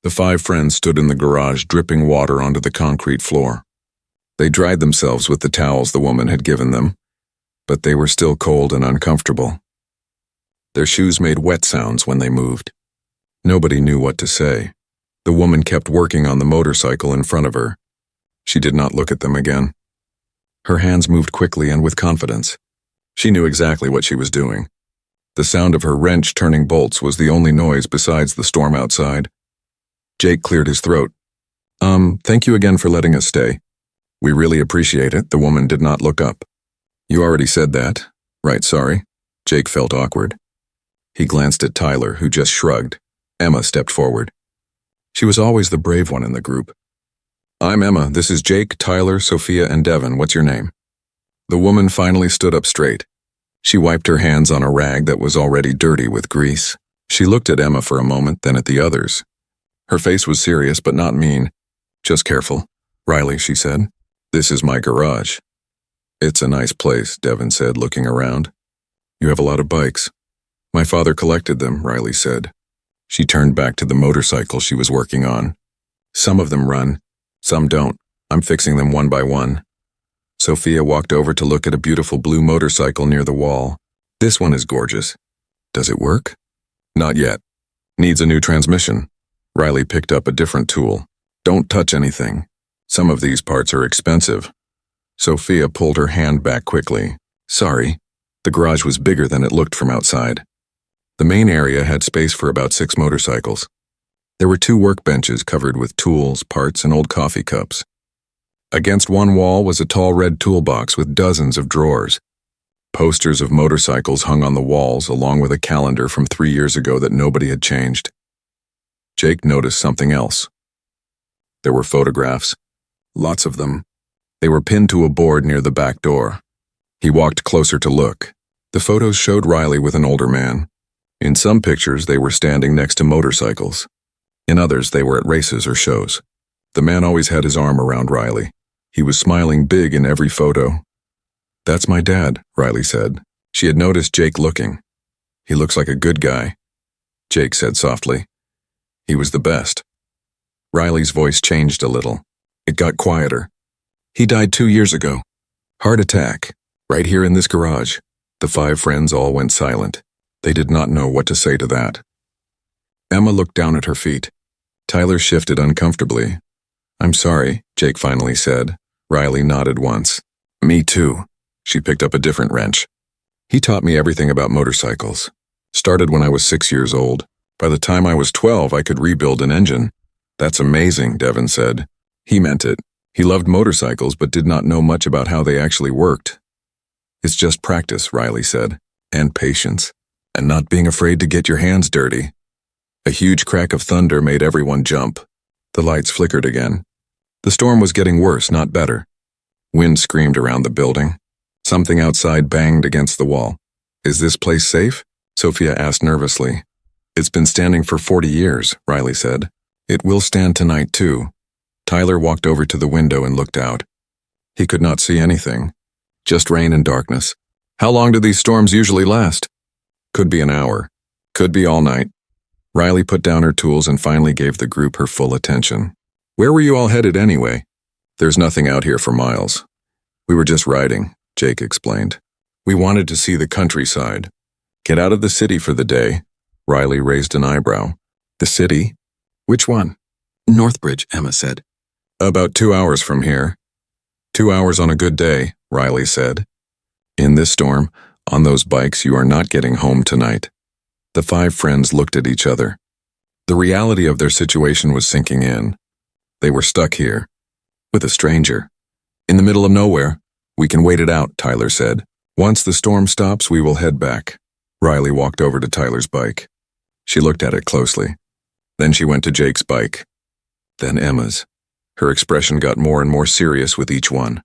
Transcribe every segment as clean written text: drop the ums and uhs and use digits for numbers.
The five friends stood in the garage, dripping water onto the concrete floor. They dried themselves with the towels the woman had given them, but they were still cold and uncomfortable. Their shoes made wet sounds when they moved. Nobody knew what to say. The woman kept working on the motorcycle in front of her. She did not look at them again. Her hands moved quickly and with confidence. She knew exactly what she was doing. The sound of her wrench turning bolts was the only noise besides the storm outside. Jake cleared his throat. Thank you again for letting us stay. We really appreciate it." The woman did not look up. "You already said that. Right, sorry." Jake felt awkward. He glanced at Tyler, who just shrugged. Emma stepped forward. She was always the brave one in the group. "I'm Emma. This is Jake, Tyler, Sophia, and Devin. What's your name?" The woman finally stood up straight. She wiped her hands on a rag that was already dirty with grease. She looked at Emma for a moment, then at the others. Her face was serious but not mean. "Just careful, Riley," she said. "This is my garage." "It's a nice place," Devin said, looking around. "You have a lot of bikes." "My father collected them," Riley said. She turned back to the motorcycle she was working on. "Some of them run, some don't. I'm fixing them one by one." Sophia walked over to look at a beautiful blue motorcycle near the wall. "This one is gorgeous." "Does it work?" "Not yet. Needs a new transmission." Riley picked up a different tool. "Don't touch anything. Some of these parts are expensive." Sophia pulled her hand back quickly. "Sorry." The garage was bigger than it looked from outside. The main area had space for about 6 motorcycles. There were 2 workbenches covered with tools, parts, and old coffee cups. Against one wall was a tall red toolbox with dozens of drawers. Posters of motorcycles hung on the walls, along with a calendar from 3 years ago that nobody had changed. Jake noticed something else. There were photographs. Lots of them. They were pinned to a board near the back door. He walked closer to look. The photos showed Riley with an older man. In some pictures, they were standing next to motorcycles. In others, they were at races or shows. The man always had his arm around Riley. He was smiling big in every photo. "That's my dad," Riley said. She had noticed Jake looking. "He looks like a good guy," Jake said softly. "He was the best." Riley's voice changed a little. It got quieter. "He died 2 years ago. Heart attack. Right here in this garage." The 5 friends all went silent. They did not know what to say to that. Emma looked down at her feet. Tyler shifted uncomfortably. "I'm sorry," Jake finally said. Riley nodded once. "Me too." She picked up a different wrench. "He taught me everything about motorcycles. Started when I was 6 years old. By the time I was 12, I could rebuild an engine." "That's amazing," Devin said. He meant it. He loved motorcycles but did not know much about how they actually worked. "It's just practice," Riley said. "And patience. And not being afraid to get your hands dirty." A huge crack of thunder made everyone jump. The lights flickered again. The storm was getting worse, not better. Wind screamed around the building. Something outside banged against the wall. "Is this place safe?" Sophia asked nervously. "It's been standing for 40 years, Riley said. "It will stand tonight, too." Tyler walked over to the window and looked out. He could not see anything. Just rain and darkness. "How long do these storms usually last?" "Could be an hour. Could be all night." Riley put down her tools and finally gave the group her full attention. "Where were you all headed anyway?" "There's nothing out here for miles. We were just riding," Jake explained. "We wanted to see the countryside. Get out of the city for the day." Riley raised an eyebrow. "The city? Which one?" "Northbridge," Emma said. "About 2 hours from here." 2 hours on a good day," Riley said. "In this storm, on those bikes, you are not getting home tonight." The 5 friends looked at each other. The reality of their situation was sinking in. They were stuck here, with a stranger. "In the middle of nowhere. We can wait it out," Tyler said. "Once the storm stops, we will head back." Riley walked over to Tyler's bike. She looked at it closely. Then she went to Jake's bike. Then Emma's. Her expression got more and more serious with each one.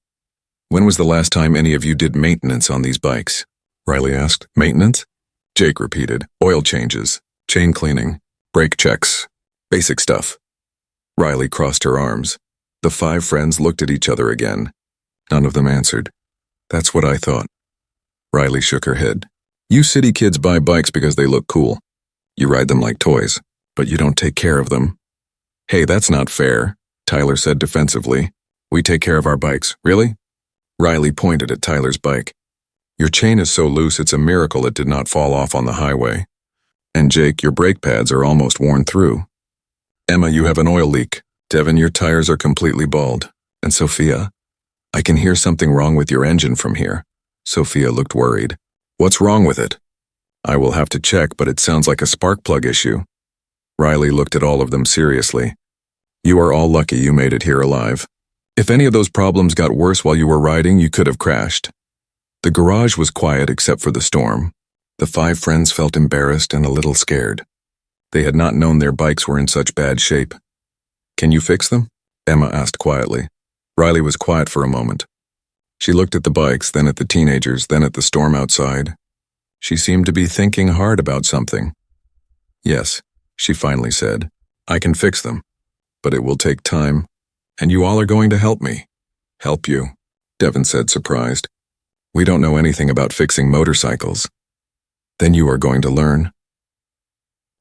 "When was the last time any of you did maintenance on these bikes?" Riley asked. "Maintenance?" Jake repeated. "Oil changes, chain cleaning, brake checks, basic stuff." Riley crossed her arms. The 5 friends looked at each other again. None of them answered. "That's what I thought." Riley shook her head. "You city kids buy bikes because they look cool. You ride them like toys, but you don't take care of them." Hey, that's not fair, Tyler said defensively. We take care of our bikes, really? Riley pointed at Tyler's bike. Your chain is so loose it's a miracle it did not fall off on the highway. And Jake, your brake pads are almost worn through. Emma, you have an oil leak. Devin, your tires are completely bald. And Sophia, I can hear something wrong with your engine from here. Sophia looked worried. What's wrong with it? I will have to check, but it sounds like a spark plug issue. Riley looked at all of them seriously. You are all lucky you made it here alive. If any of those problems got worse while you were riding, you could have crashed. The garage was quiet except for the storm. The 5 friends felt embarrassed and a little scared. They had not known their bikes were in such bad shape. Can you fix them? Emma asked quietly. Riley was quiet for a moment. She looked at the bikes, then at the teenagers, then at the storm outside. She seemed to be thinking hard about something. Yes, she finally said. I can fix them. But it will take time. And you all are going to help me. Help you, Devin said, surprised. We don't know anything about fixing motorcycles. Then you are going to learn.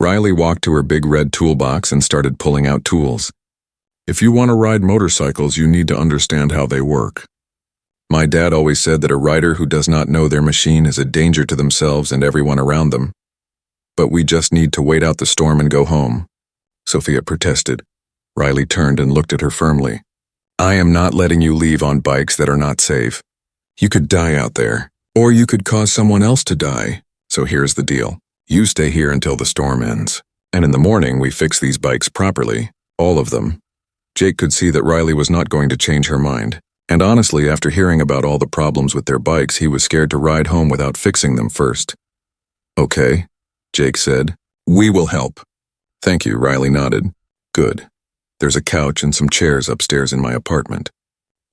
Riley walked to her big red toolbox and started pulling out tools. If you want to ride motorcycles, you need to understand how they work. My dad always said that a rider who does not know their machine is a danger to themselves and everyone around them. But we just need to wait out the storm and go home, Sophia protested. Riley turned and looked at her firmly. I am not letting you leave on bikes that are not safe. You could die out there, or you could cause someone else to die. So here's the deal. You stay here until the storm ends. And in the morning, we fix these bikes properly, all of them. Jake could see that Riley was not going to change her mind. And honestly, after hearing about all the problems with their bikes, he was scared to ride home without fixing them first. Okay, Jake said. We will help. Thank you, Riley nodded. Good. There's a couch and some chairs upstairs in my apartment.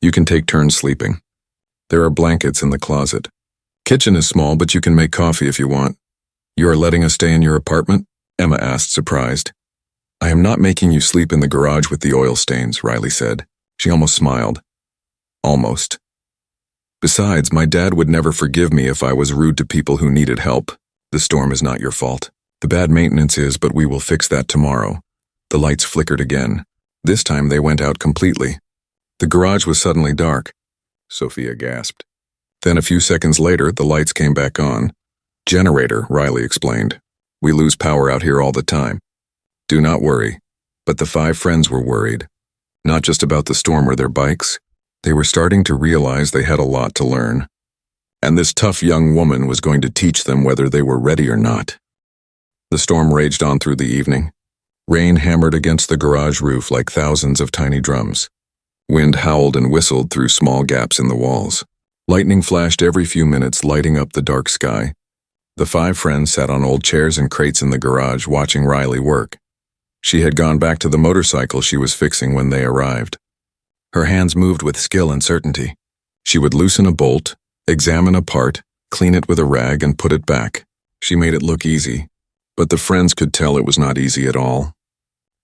You can take turns sleeping. There are blankets in the closet. Kitchen is small, but you can make coffee if you want. You are letting us stay in your apartment? Emma asked, surprised. I am not making you sleep in the garage with the oil stains, Riley said. She almost smiled. Almost. Besides, my dad would never forgive me if I was rude to people who needed help. The storm is not your fault. The bad maintenance is, but we will fix that tomorrow. The lights flickered again. This time they went out completely. The garage was suddenly dark. Sophia gasped. Then a few seconds later, the lights came back on. Generator, Riley explained. We lose power out here all the time. Do not worry. But the 5 friends were worried. Not just about the storm or their bikes. They were starting to realize they had a lot to learn. And this tough young woman was going to teach them whether they were ready or not. The storm raged on through the evening. Rain hammered against the garage roof like thousands of tiny drums. Wind howled and whistled through small gaps in the walls. Lightning flashed every few minutes, lighting up the dark sky. The 5 friends sat on old chairs and crates in the garage watching Riley work. She had gone back to the motorcycle she was fixing when they arrived. Her hands moved with skill and certainty. She would loosen a bolt, examine a part, clean it with a rag, and put it back. She made it look easy, but the friends could tell it was not easy at all.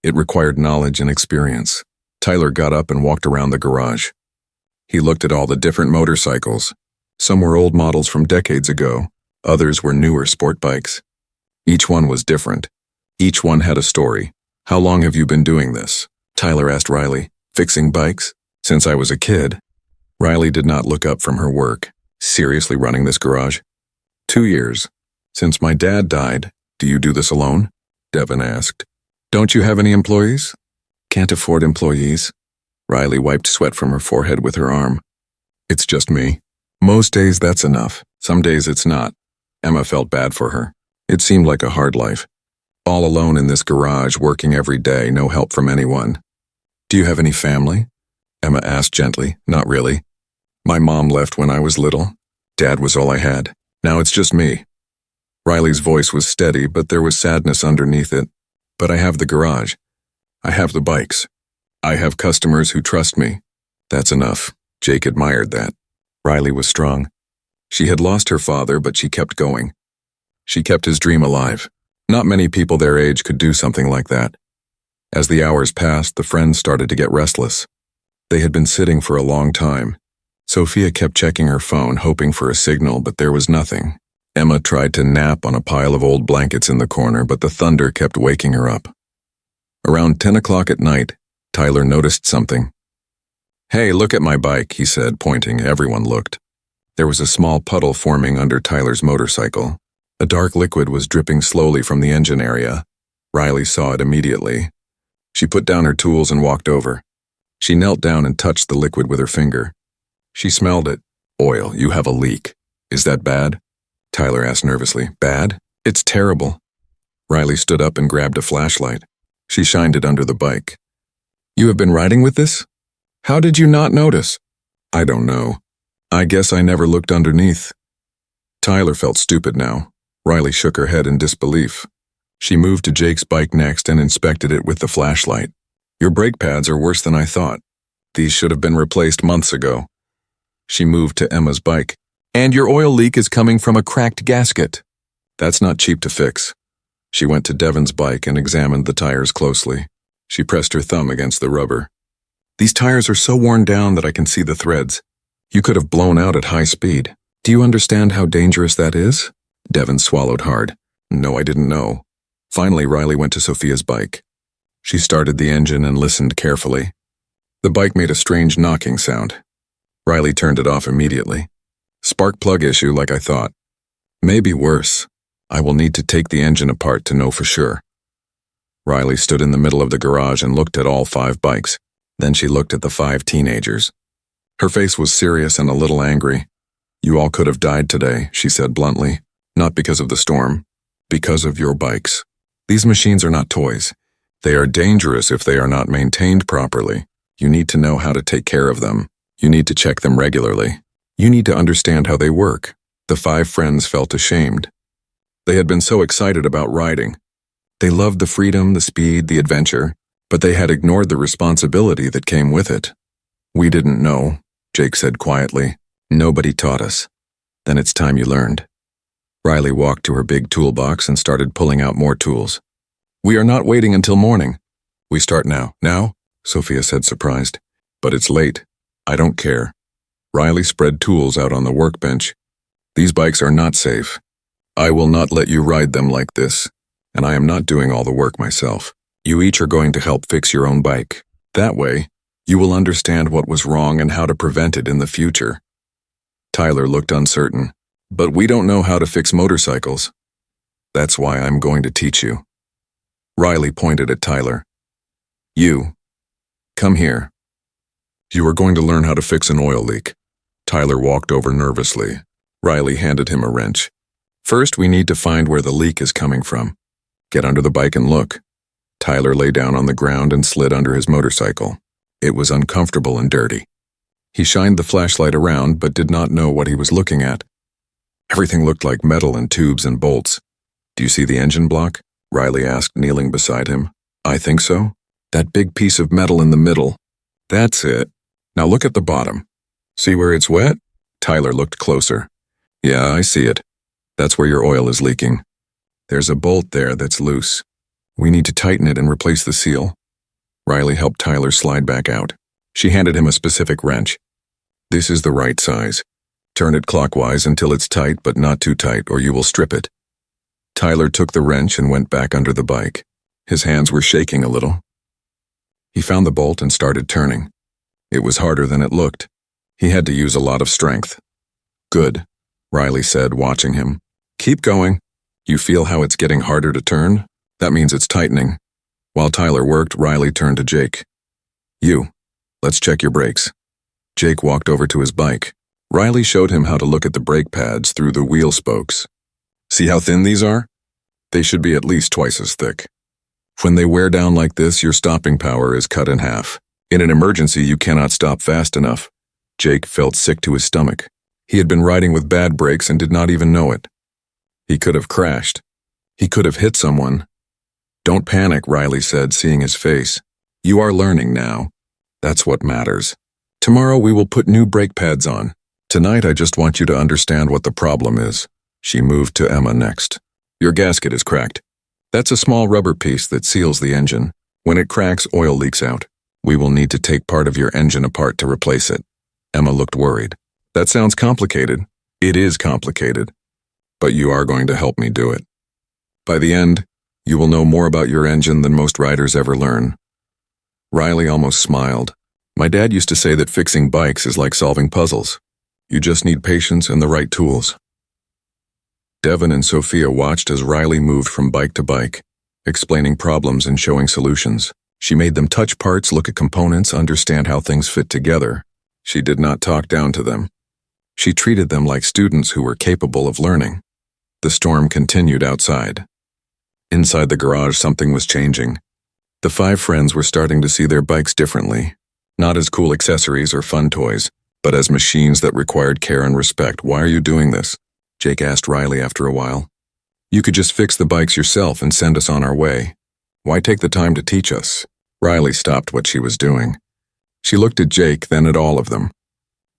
It required knowledge and experience. Tyler got up and walked around the garage. He looked at all the different motorcycles. Some were old models from decades ago. Others were newer sport bikes. Each one was different. Each one had a story. How long have you been doing this? Tyler asked Riley. Fixing bikes? Since I was a kid. Riley did not look up from her work. Seriously running this garage? 2 years. Since my dad died. Do you do this alone? Devin asked. Don't you have any employees? Can't afford employees. Riley wiped sweat from her forehead with her arm. It's just me. Most days that's enough. Some days it's not. Emma felt bad for her. It seemed like a hard life. All alone in this garage, working every day, no help from anyone. Do you have any family? Emma asked gently. Not really. My mom left when I was little. Dad was all I had. Now it's just me. Riley's voice was steady, but there was sadness underneath it. But I have the garage. I have the bikes. I have customers who trust me. That's enough. Jake admired that. Riley was strong. She had lost her father, but she kept going. She kept his dream alive. Not many people their age could do something like that. As the hours passed, the friends started to get restless. They had been sitting for a long time. Sophia kept checking her phone, hoping for a signal, but there was nothing. Emma tried to nap on a pile of old blankets in the corner, but the thunder kept waking her up. Around 10 o'clock at night, Tyler noticed something. "Hey, look at my bike," he said, pointing. Everyone looked. There was a small puddle forming under Tyler's motorcycle. A dark liquid was dripping slowly from the engine area. Riley saw it immediately. She put down her tools and walked over. She knelt down and touched the liquid with her finger. She smelled it. "Oil, you have a leak. Is that bad?" Tyler asked nervously. "Bad? It's terrible." Riley stood up and grabbed a flashlight. She shined it under the bike. "You have been riding with this? How did you not notice?" "I don't know. I guess I never looked underneath." Tyler felt stupid now. Riley shook her head in disbelief. She moved to Jake's bike next and inspected it with the flashlight. "Your brake pads are worse than I thought. These should have been replaced months ago." She moved to Emma's bike. "And your oil leak is coming from a cracked gasket." "That's not cheap to fix." She went to Devon's bike and examined the tires closely. She pressed her thumb against the rubber. "These tires are so worn down that I can see the threads. You could have blown out at high speed. Do you understand how dangerous that is?" Devon swallowed hard. "No, I didn't know." Finally, Riley went to Sophia's bike. She started the engine and listened carefully. The bike made a strange knocking sound. Riley turned it off immediately. "Spark plug issue, like I thought. Maybe worse. I will need to take the engine apart to know for sure." Riley stood in the middle of the garage and looked at all 5 bikes. Then she looked at the 5 teenagers. Her face was serious and a little angry. "You all could have died today," she said bluntly. "Not because of the storm. Because of your bikes. These machines are not toys. They are dangerous if they are not maintained properly. You need to know how to take care of them. You need to check them regularly. You need to understand how they work." The 5 friends felt ashamed. They had been so excited about riding. They loved the freedom, the speed, the adventure, but they had ignored the responsibility that came with it. "We didn't know," Jake said quietly. "Nobody taught us. Then it's time you learned." Riley walked to her big toolbox and started pulling out more tools. "We are not waiting until morning. We start now." "Now?" Sophia said, surprised. "But it's late. I don't care." Riley spread tools out on the workbench. "These bikes are not safe. I will not let you ride them like this, and I am not doing all the work myself. You each are going to help fix your own bike. That way, you will understand what was wrong and how to prevent it in the future." Tyler looked uncertain. "But we don't know how to fix motorcycles." "That's why I'm going to teach you." Riley pointed at Tyler. "You, come here. You are going to learn how to fix an oil leak." Tyler walked over nervously. Riley handed him a wrench. "First, we need to find where the leak is coming from. Get under the bike and look." Tyler lay down on the ground and slid under his motorcycle. It was uncomfortable and dirty. He shined the flashlight around but did not know what he was looking at. Everything looked like metal and tubes and bolts. "Do you see the engine block?" Riley asked, kneeling beside him. "I think so. That big piece of metal in the middle. That's it. Now look at the bottom. See where it's wet?" Tyler looked closer. "Yeah, I see it. That's where your oil is leaking. There's a bolt there that's loose. We need to tighten it and replace the seal." Riley helped Tyler slide back out. She handed him a specific wrench. "This is the right size. Turn it clockwise until it's tight but not too tight or you will strip it." Tyler took the wrench and went back under the bike. His hands were shaking a little. He found the bolt and started turning. It was harder than it looked. He had to use a lot of strength. "Good," Riley said, watching him. "Keep going. You feel how it's getting harder to turn? That means it's tightening." While Tyler worked, Riley turned to Jake. "You, let's check your brakes." Jake walked over to his bike. Riley showed him how to look at the brake pads through the wheel spokes. "See how thin these are? They should be at least twice as thick. When they wear down like this, your stopping power is cut in half. In an emergency, you cannot stop fast enough." Jake felt sick to his stomach. He had been riding with bad brakes and did not even know it. He could have crashed. He could have hit someone. "Don't panic," Riley said, seeing his face. "You are learning now. That's what matters. Tomorrow we will put new brake pads on. Tonight I just want you to understand what the problem is." She moved to Emma next. "Your gasket is cracked. That's a small rubber piece that seals the engine. When it cracks, oil leaks out. We will need to take part of your engine apart to replace it." Emma looked worried. "That sounds complicated." "It is complicated. But you are going to help me do it. By the end, You will know more about your engine than most riders ever learn. Riley almost smiled. My dad used to say that fixing bikes is like solving puzzles. You just need patience and the right tools. Devin and Sophia watched as Riley moved from bike to bike, explaining problems and showing solutions. She made them touch parts, look at components, understand how things fit together. She did not talk down to them. She treated them like students who were capable of learning. The storm continued outside. Inside the garage, something was changing. The 5 friends were starting to see their bikes differently, not as cool accessories or fun toys, but as machines that required care and respect. Why are you doing this? Jake asked Riley after a while. You could just fix the bikes yourself and send us on our way. Why take the time to teach us? Riley stopped what she was doing. She looked at Jake, then at all of them.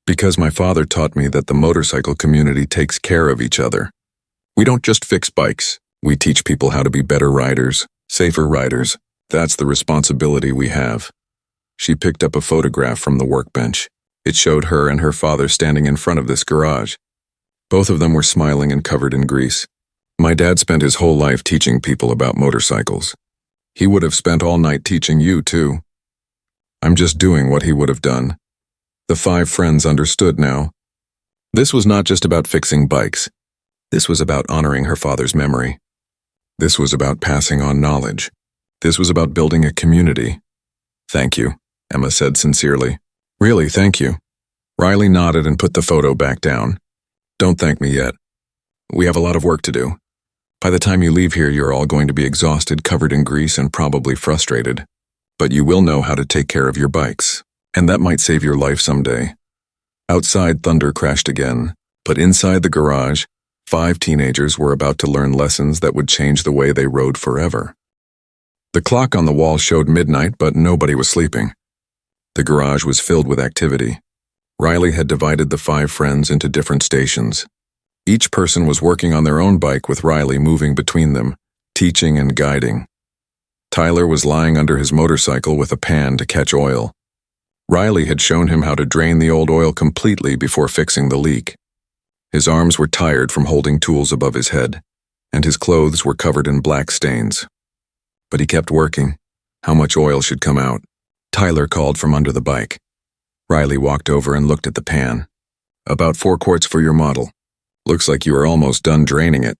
Because my father taught me that the motorcycle community takes care of each other. We don't just fix bikes. We teach people how to be better riders, safer riders. That's the responsibility we have. She picked up a photograph from the workbench. It showed her and her father standing in front of this garage. Both of them were smiling and covered in grease. My dad spent his whole life teaching people about motorcycles. He would have spent all night teaching you, too. I'm just doing what he would have done. The 5 friends understood now. This was not just about fixing bikes. This was about honoring her father's memory. This was about passing on knowledge. This was about building a community. Thank you, Emma said sincerely. Really, thank you. Riley nodded and put the photo back down. Don't thank me yet. We have a lot of work to do. By the time you leave here, you're all going to be exhausted, covered in grease, and probably frustrated. But you will know how to take care of your bikes, and that might save your life someday. Outside, thunder crashed again, but inside the garage, 5 teenagers were about to learn lessons that would change the way they rode forever. The clock on the wall showed midnight, but nobody was sleeping. The garage was filled with activity. Riley had divided the 5 friends into different stations. Each person was working on their own bike with Riley moving between them, teaching and guiding. Tyler was lying under his motorcycle with a pan to catch oil. Riley had shown him how to drain the old oil completely before fixing the leak. His arms were tired from holding tools above his head, and his clothes were covered in black stains. But he kept working. How much oil should come out? Tyler called from under the bike. Riley walked over and looked at the pan. About 4 quarts for your model. Looks like you are almost done draining it.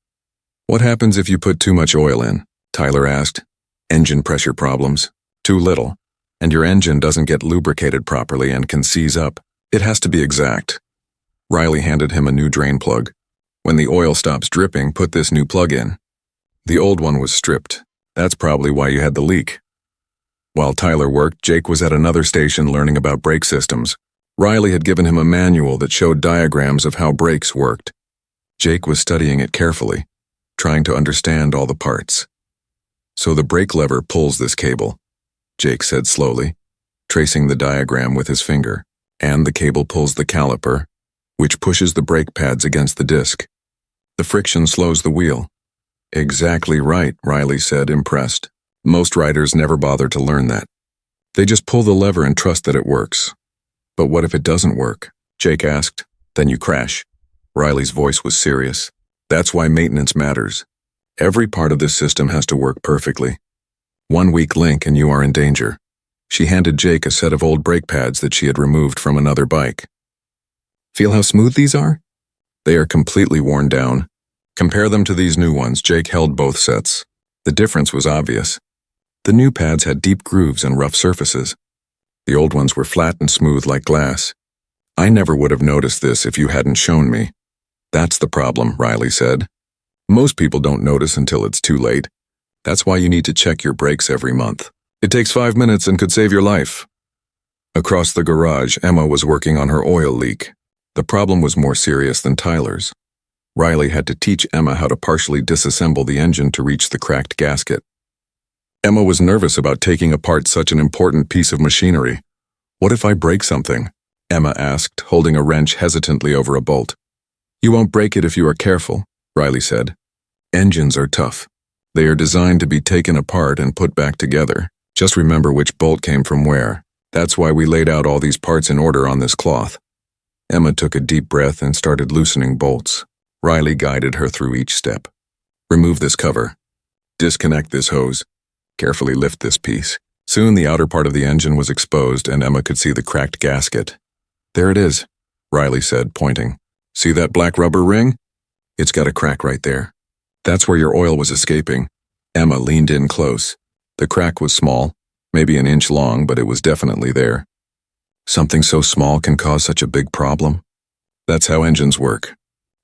What happens if you put too much oil in? Tyler asked. Engine pressure problems. Too little. And your engine doesn't get lubricated properly and can seize up. It has to be exact. Riley handed him a new drain plug. When the oil stops dripping, put this new plug in. The old one was stripped. That's probably why you had the leak. While Tyler worked, Jake was at another station learning about brake systems. Riley had given him a manual that showed diagrams of how brakes worked. Jake was studying it carefully, trying to understand all the parts. So the brake lever pulls this cable, Jake said slowly, tracing the diagram with his finger, and the cable pulls the caliper, which pushes the brake pads against the disc. The friction slows the wheel. Exactly right, Riley said, impressed. Most riders never bother to learn that. They just pull the lever and trust that it works. But what if it doesn't work? Jake asked. Then you crash. Riley's voice was serious. That's why maintenance matters. Every part of this system has to work perfectly. 1 weak link and you are in danger. She handed Jake a set of old brake pads that she had removed from another bike. Feel how smooth these are? They are completely worn down. Compare them to these new ones. Jake held both sets. The difference was obvious. The new pads had deep grooves and rough surfaces. The old ones were flat and smooth like glass. I never would have noticed this if you hadn't shown me. That's the problem, Riley said. Most people don't notice until it's too late. That's why you need to check your brakes every month. It takes 5 minutes and could save your life. Across the garage, Emma was working on her oil leak. The problem was more serious than Tyler's. Riley had to teach Emma how to partially disassemble the engine to reach the cracked gasket. Emma was nervous about taking apart such an important piece of machinery. What if I break something? Emma asked, holding a wrench hesitantly over a bolt. You won't break it if you are careful, Riley said. Engines are tough. They are designed to be taken apart and put back together. Just remember which bolt came from where. That's why we laid out all these parts in order on this cloth. Emma took a deep breath and started loosening bolts. Riley guided her through each step. Remove this cover. Disconnect this hose. Carefully lift this piece. Soon the outer part of the engine was exposed and Emma could see the cracked gasket. There it is, Riley said, pointing. See that black rubber ring? It's got a crack right there. That's where your oil was escaping. Emma leaned in close. The crack was small, maybe an inch long, but it was definitely there. Something so small can cause such a big problem. That's how engines work.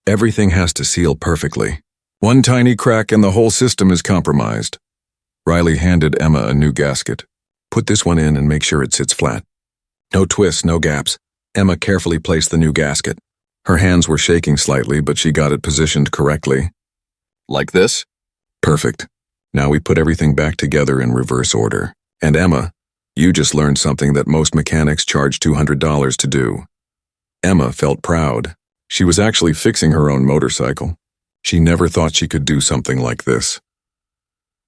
Everything has to seal perfectly. One tiny crack and the whole system is compromised. Riley handed Emma a new gasket. Put this one in and make sure it sits flat. No twists, no gaps. Emma carefully placed the new gasket. Her hands were shaking slightly, but she got it positioned correctly. Like this? Perfect. Now we put everything back together in reverse order. And Emma, you just learned something that most mechanics charge $200 to do. Emma felt proud. She was actually fixing her own motorcycle. She never thought she could do something like this.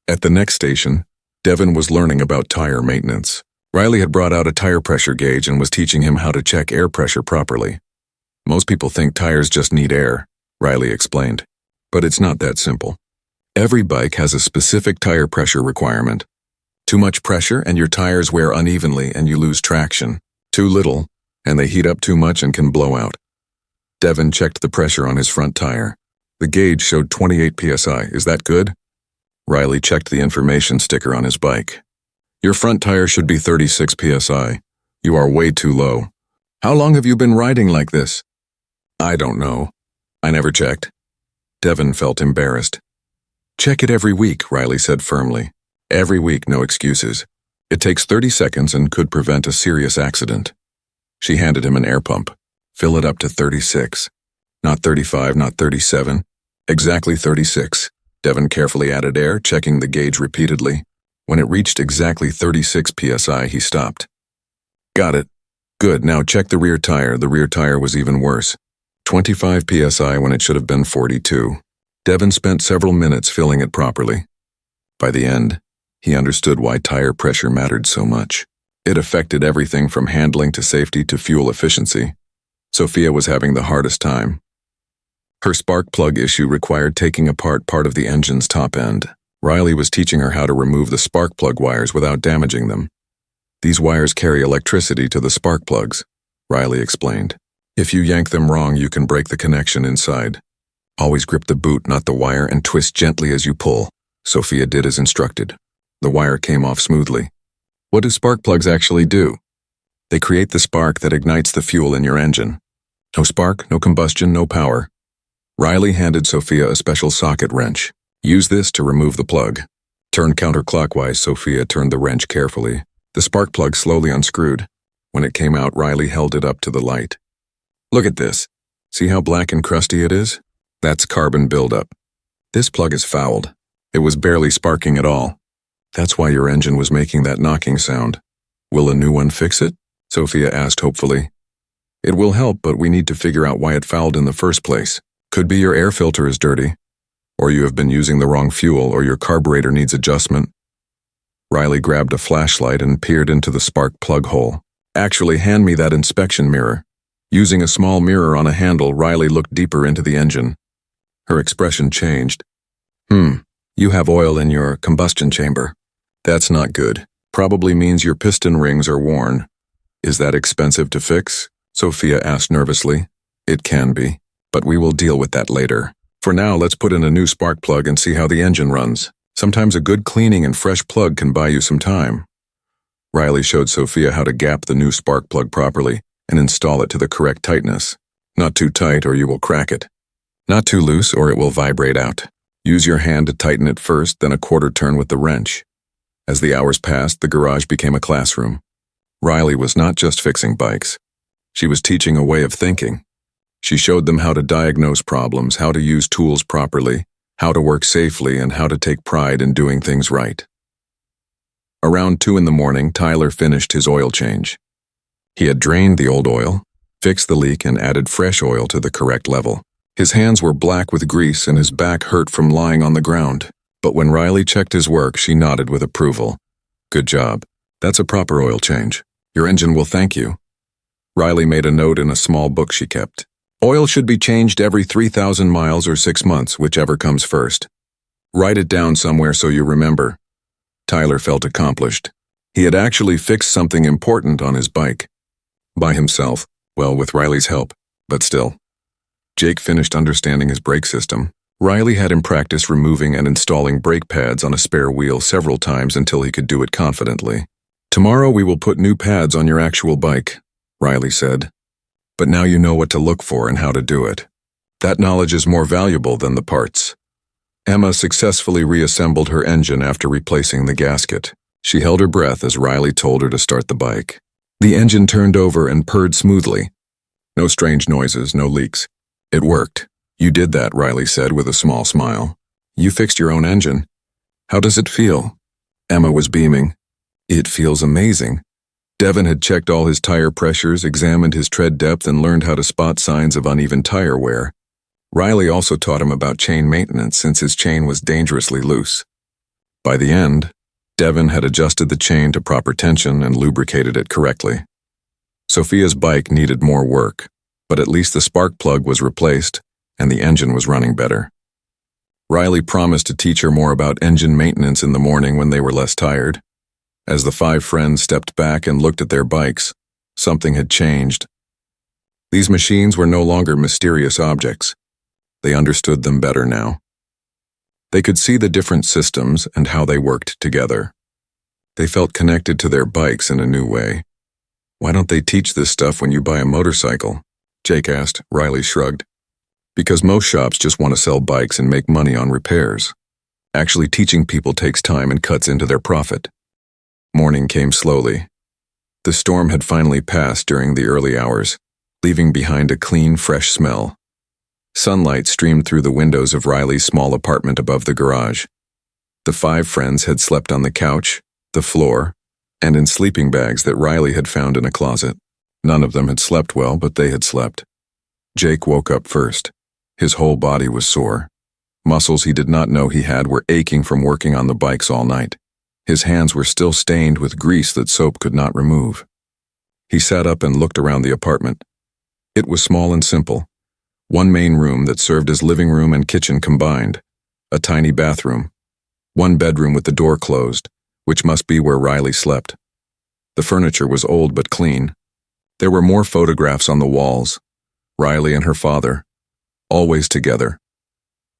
At the next station, Devin was learning about tire maintenance. Riley had brought out a tire pressure gauge and was teaching him how to check air pressure properly. Most people think tires just need air, Riley explained. But it's not that simple. Every bike has a specific tire pressure requirement. Too much pressure and your tires wear unevenly and you lose traction. Too little, and they heat up too much and can blow out. Devin checked the pressure on his front tire. The gauge showed 28 psi. Is that good? Riley checked the information sticker on his bike. Your front tire should be 36 psi. You are way too low. How long have you been riding like this? I don't know. I never checked. Devin felt embarrassed. Check it every week, Riley said firmly. Every week, no excuses. It takes 30 seconds and could prevent a serious accident. She handed him an air pump. Fill it up to 36. Not 35, not 37. Exactly 36. Devin carefully added air, checking the gauge repeatedly. When it reached exactly 36 psi, he stopped. Got it. Good, now check the rear tire. The rear tire was even worse. 25 psi when it should have been 42. Devin spent several minutes filling it properly. By the end, he understood why tire pressure mattered so much. It affected everything from handling to safety to fuel efficiency. Sophia was having the hardest time. Her spark plug issue required taking apart part of the engine's top end. Riley was teaching her how to remove the spark plug wires without damaging them. These wires carry electricity to the spark plugs, Riley explained. If you yank them wrong, you can break the connection inside. Always grip the boot, not the wire, and twist gently as you pull. Sophia did as instructed. The wire came off smoothly. What do spark plugs actually do? They create the spark that ignites the fuel in your engine. No spark, no combustion, no power. Riley handed Sophia a special socket wrench. Use this to remove the plug. Turn counterclockwise. Sophia turned the wrench carefully. The spark plug slowly unscrewed. When it came out, Riley held it up to the light. Look at this. See how black and crusty it is? That's carbon buildup. This plug is fouled. It was barely sparking at all. That's why your engine was making that knocking sound. Will a new one fix it? Sophia asked hopefully. It will help, but we need to figure out why it fouled in the first place. Could be your air filter is dirty, or you have been using the wrong fuel, or your carburetor needs adjustment. Riley grabbed a flashlight and peered into the spark plug hole. Actually, hand me that inspection mirror. Using a small mirror on a handle, Riley looked deeper into the engine. Her expression changed. You have oil in your combustion chamber. That's not good. Probably means your piston rings are worn. Is that expensive to fix? Sophia asked nervously. It can be, but we will deal with that later. For now, let's put in a new spark plug and see how the engine runs. Sometimes a good cleaning and fresh plug can buy you some time. Riley showed Sophia how to gap the new spark plug properly and install it to the correct tightness. Not too tight or you will crack it. Not too loose or it will vibrate out. Use your hand to tighten it first, then a quarter turn with the wrench. As the hours passed, the garage became a classroom. Riley was not just fixing bikes. She was teaching a way of thinking. She showed them how to diagnose problems, how to use tools properly, how to work safely, and how to take pride in doing things right. Around 2 a.m, Tyler finished his oil change. He had drained the old oil, fixed the leak, and added fresh oil to the correct level. His hands were black with grease and his back hurt from lying on the ground. But when Riley checked his work, she nodded with approval. Good job. That's a proper oil change. Your engine will thank you. Riley made a note in a small book she kept. Oil should be changed every 3,000 miles or 6 months, whichever comes first. Write it down somewhere so you remember. Tyler felt accomplished. He had actually fixed something important on his bike. By himself, well, with Riley's help, but still. Jake finished understanding his brake system. Riley had him practice removing and installing brake pads on a spare wheel several times until he could do it confidently. Tomorrow we will put new pads on your actual bike, Riley said. But now you know what to look for and how to do it. That knowledge is more valuable than the parts. Emma successfully reassembled her engine after replacing the gasket. She held her breath as Riley told her to start the bike. The engine turned over and purred smoothly. No strange noises, no leaks. It worked. You did that, Riley said with a small smile. You fixed your own engine. How does it feel? Emma was beaming. It feels amazing. Devin had checked all his tire pressures, examined his tread depth, and learned how to spot signs of uneven tire wear. Riley also taught him about chain maintenance since his chain was dangerously loose. By the end, Devin had adjusted the chain to proper tension and lubricated it correctly. Sophia's bike needed more work, but at least the spark plug was replaced and the engine was running better. Riley promised to teach her more about engine maintenance in the morning when they were less tired. As the 5 friends stepped back and looked at their bikes, something had changed. These machines were no longer mysterious objects. They understood them better now. They could see the different systems and how they worked together. They felt connected to their bikes in a new way. Why don't they teach this stuff when you buy a motorcycle? Jake asked. Riley shrugged. Because most shops just want to sell bikes and make money on repairs. Actually teaching people takes time and cuts into their profit. Morning came slowly. The storm had finally passed during the early hours, leaving behind a clean, fresh smell. Sunlight streamed through the windows of Riley's small apartment above the garage. The 5 friends had slept on the couch, the floor, and in sleeping bags that Riley had found in a closet. None of them had slept well, but they had slept. Jake woke up first. His whole body was sore. Muscles he did not know he had were aching from working on the bikes all night. His hands were still stained with grease that soap could not remove. He sat up and looked around the apartment. It was small and simple. One main room that served as living room and kitchen combined. A tiny bathroom. One bedroom with the door closed, which must be where Riley slept. The furniture was old but clean. There were more photographs on the walls. Riley and her father. Always together.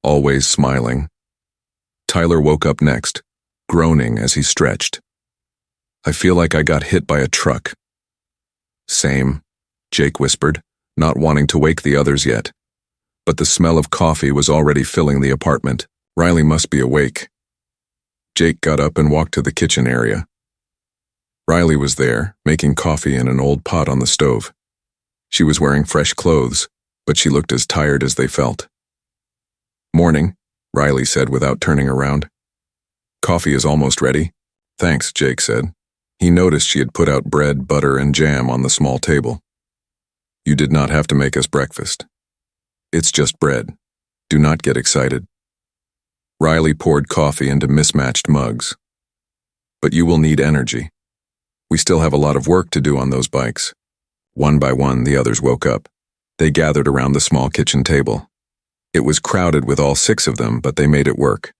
Always smiling. Tyler woke up next, groaning as he stretched. I feel like I got hit by a truck. Same, Jake whispered, not wanting to wake the others yet. But the smell of coffee was already filling the apartment. Riley must be awake. Jake got up and walked to the kitchen area. Riley was there, making coffee in an old pot on the stove. She was wearing fresh clothes, but she looked as tired as they felt. Morning, Riley said without turning around. Coffee is almost ready. Thanks, Jake said. He noticed she had put out bread, butter, and jam on the small table. You did not have to make us breakfast. It's just bread. Do not get excited. Riley poured coffee into mismatched mugs. But you will need energy. We still have a lot of work to do on those bikes. One by one, the others woke up. They gathered around the small kitchen table. It was crowded with all 6 of them, but they made it work.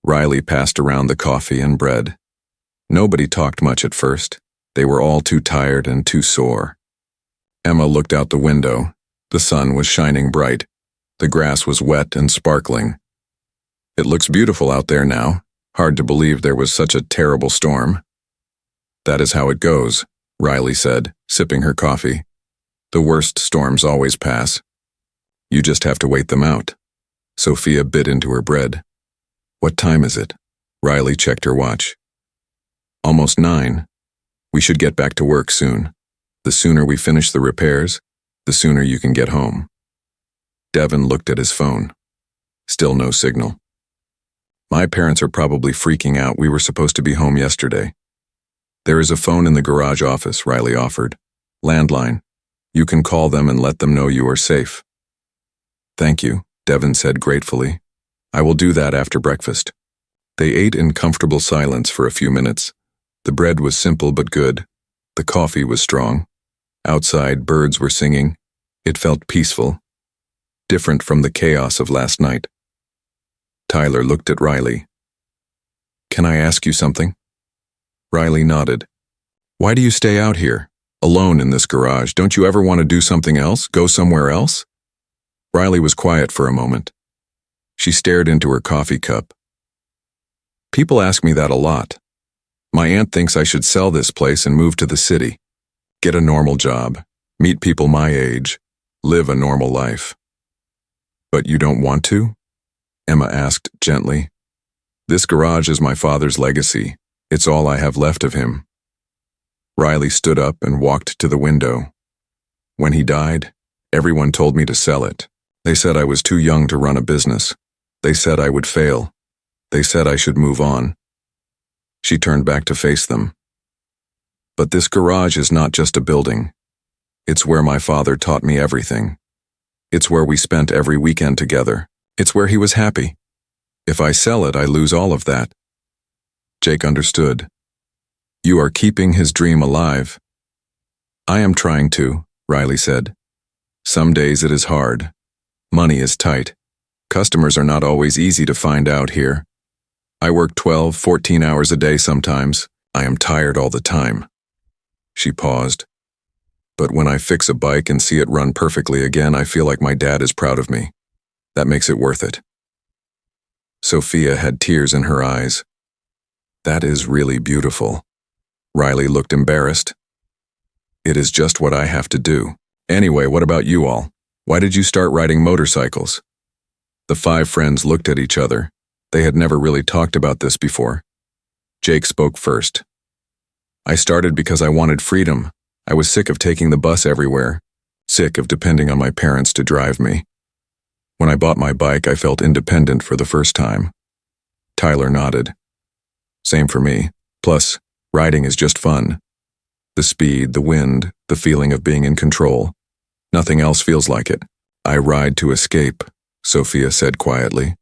Riley passed around the coffee and bread. Nobody talked much at first. They were all too tired and too sore. Emma looked out the window. The sun was shining bright. The grass was wet and sparkling. It looks beautiful out there now. Hard to believe there was such a terrible storm. That is how it goes, Riley said, sipping her coffee. The worst storms always pass. You just have to wait them out. Sophia bit into her bread. What time is it? Riley checked her watch. Almost 9. We should get back to work soon. The sooner we finish the repairs, the sooner you can get home. Devin looked at his phone. Still no signal. My parents are probably freaking out. We were supposed to be home yesterday. There is a phone in the garage office, Riley offered. Landline. You can call them and let them know you are safe. Thank you, Devin said gratefully. I will do that after breakfast. They ate in comfortable silence for a few minutes. The bread was simple but good. The coffee was strong. Outside, birds were singing. It felt peaceful. Different from the chaos of last night. Tyler looked at Riley. "Can I ask you something?" Riley nodded. "Why do you stay out here, alone in this garage? Don't you ever want to do something else, go somewhere else?" Riley was quiet for a moment. She stared into her coffee cup. "People ask me that a lot. My aunt thinks I should sell this place and move to the city, get a normal job, meet people my age, live a normal life." "But you don't want to?" Emma asked gently. "This garage is my father's legacy. It's all I have left of him." Riley stood up and walked to the window. "When he died, everyone told me to sell it. They said I was too young to run a business. They said I would fail. They said I should move on." She turned back to face them. "But this garage is not just a building. It's where my father taught me everything. It's where we spent every weekend together. It's where he was happy. If I sell it, I lose all of that." Jake understood. "You are keeping his dream alive." "I am trying to," Riley said. "Some days it is hard. Money is tight. Customers are not always easy to find out here. I work 12, 14 hours a day sometimes. I am tired all the time." She paused. "But when I fix a bike and see it run perfectly again, I feel like my dad is proud of me. That makes it worth it." Sophia had tears in her eyes. "That is really beautiful." Riley looked embarrassed. "It is just what I have to do. Anyway, what about you all? Why did you start riding motorcycles?" The 5 friends looked at each other. They had never really talked about this before. Jake spoke first. "I started because I wanted freedom. I was sick of taking the bus everywhere, sick of depending on my parents to drive me. When I bought my bike, I felt independent for the first time." Tyler nodded. "Same for me. Plus, riding is just fun. The speed, the wind, the feeling of being in control. Nothing else feels like it. I ride to escape," Sophia said quietly.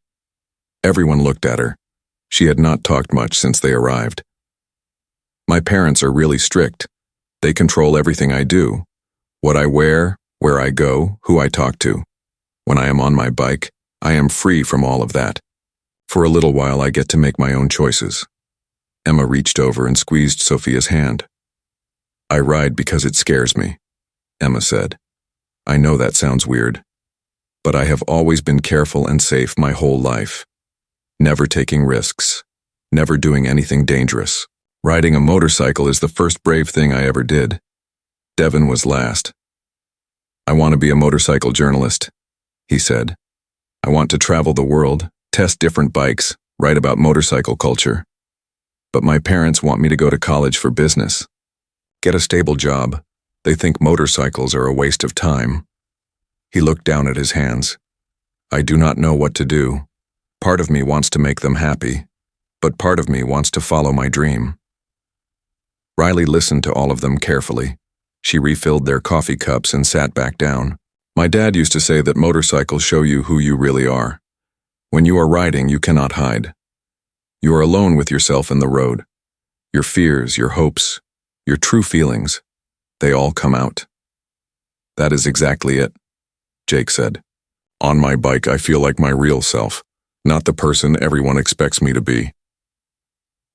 Everyone looked at her. She had not talked much since they arrived. "My parents are really strict. They control everything I do. What I wear, where I go, who I talk to. When I am on my bike, I am free from all of that. For a little while, I get to make my own choices." Emma reached over and squeezed Sophia's hand. "I ride because it scares me," Emma said. "I know that sounds weird, but I have always been careful and safe my whole life. Never taking risks, never doing anything dangerous. Riding a motorcycle is the first brave thing I ever did." Devin was last. "I want to be a motorcycle journalist," he said. "I want to travel the world, test different bikes, write about motorcycle culture. But my parents want me to go to college for business. Get a stable job. They think motorcycles are a waste of time." He looked down at his hands. "I do not know what to do. Part of me wants to make them happy, but part of me wants to follow my dream." Riley listened to all of them carefully. She refilled their coffee cups and sat back down. "My dad used to say that motorcycles show you who you really are. When you are riding, you cannot hide. You are alone with yourself in the road. Your fears, your hopes, your true feelings, they all come out." "That is exactly it," Jake said. "On my bike, I feel like my real self, not the person everyone expects me to be."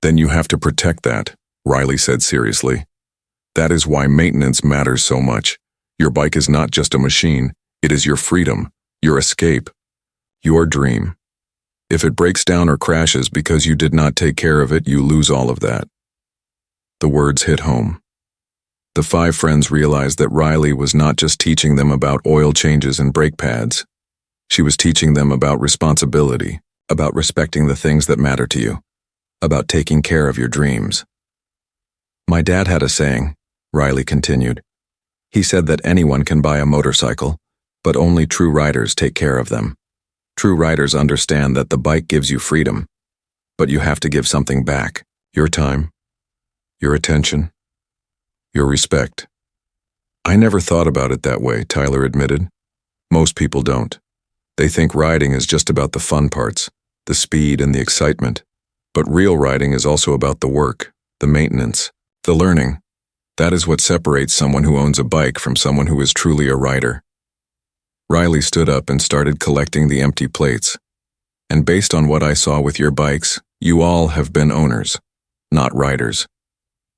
"Then you have to protect that," Riley said seriously. "That is why maintenance matters so much. Your bike is not just a machine, it is your freedom, your escape, your dream. If it breaks down or crashes because you did not take care of it, you lose all of that." The words hit home. The 5 friends realized that Riley was not just teaching them about oil changes and brake pads. She was teaching them about responsibility, about respecting the things that matter to you, about taking care of your dreams. "My dad had a saying," Riley continued. "He said that anyone can buy a motorcycle, but only true riders take care of them. True riders understand that the bike gives you freedom, but you have to give something back. Your time, your attention, your respect." "I never thought about it that way," Tyler admitted. "Most people don't. They think riding is just about the fun parts, the speed and the excitement. But real riding is also about the work, the maintenance, the learning. That is what separates someone who owns a bike from someone who is truly a rider." Riley stood up and started collecting the empty plates. And based on what I saw with your bikes, you all have been owners, not riders.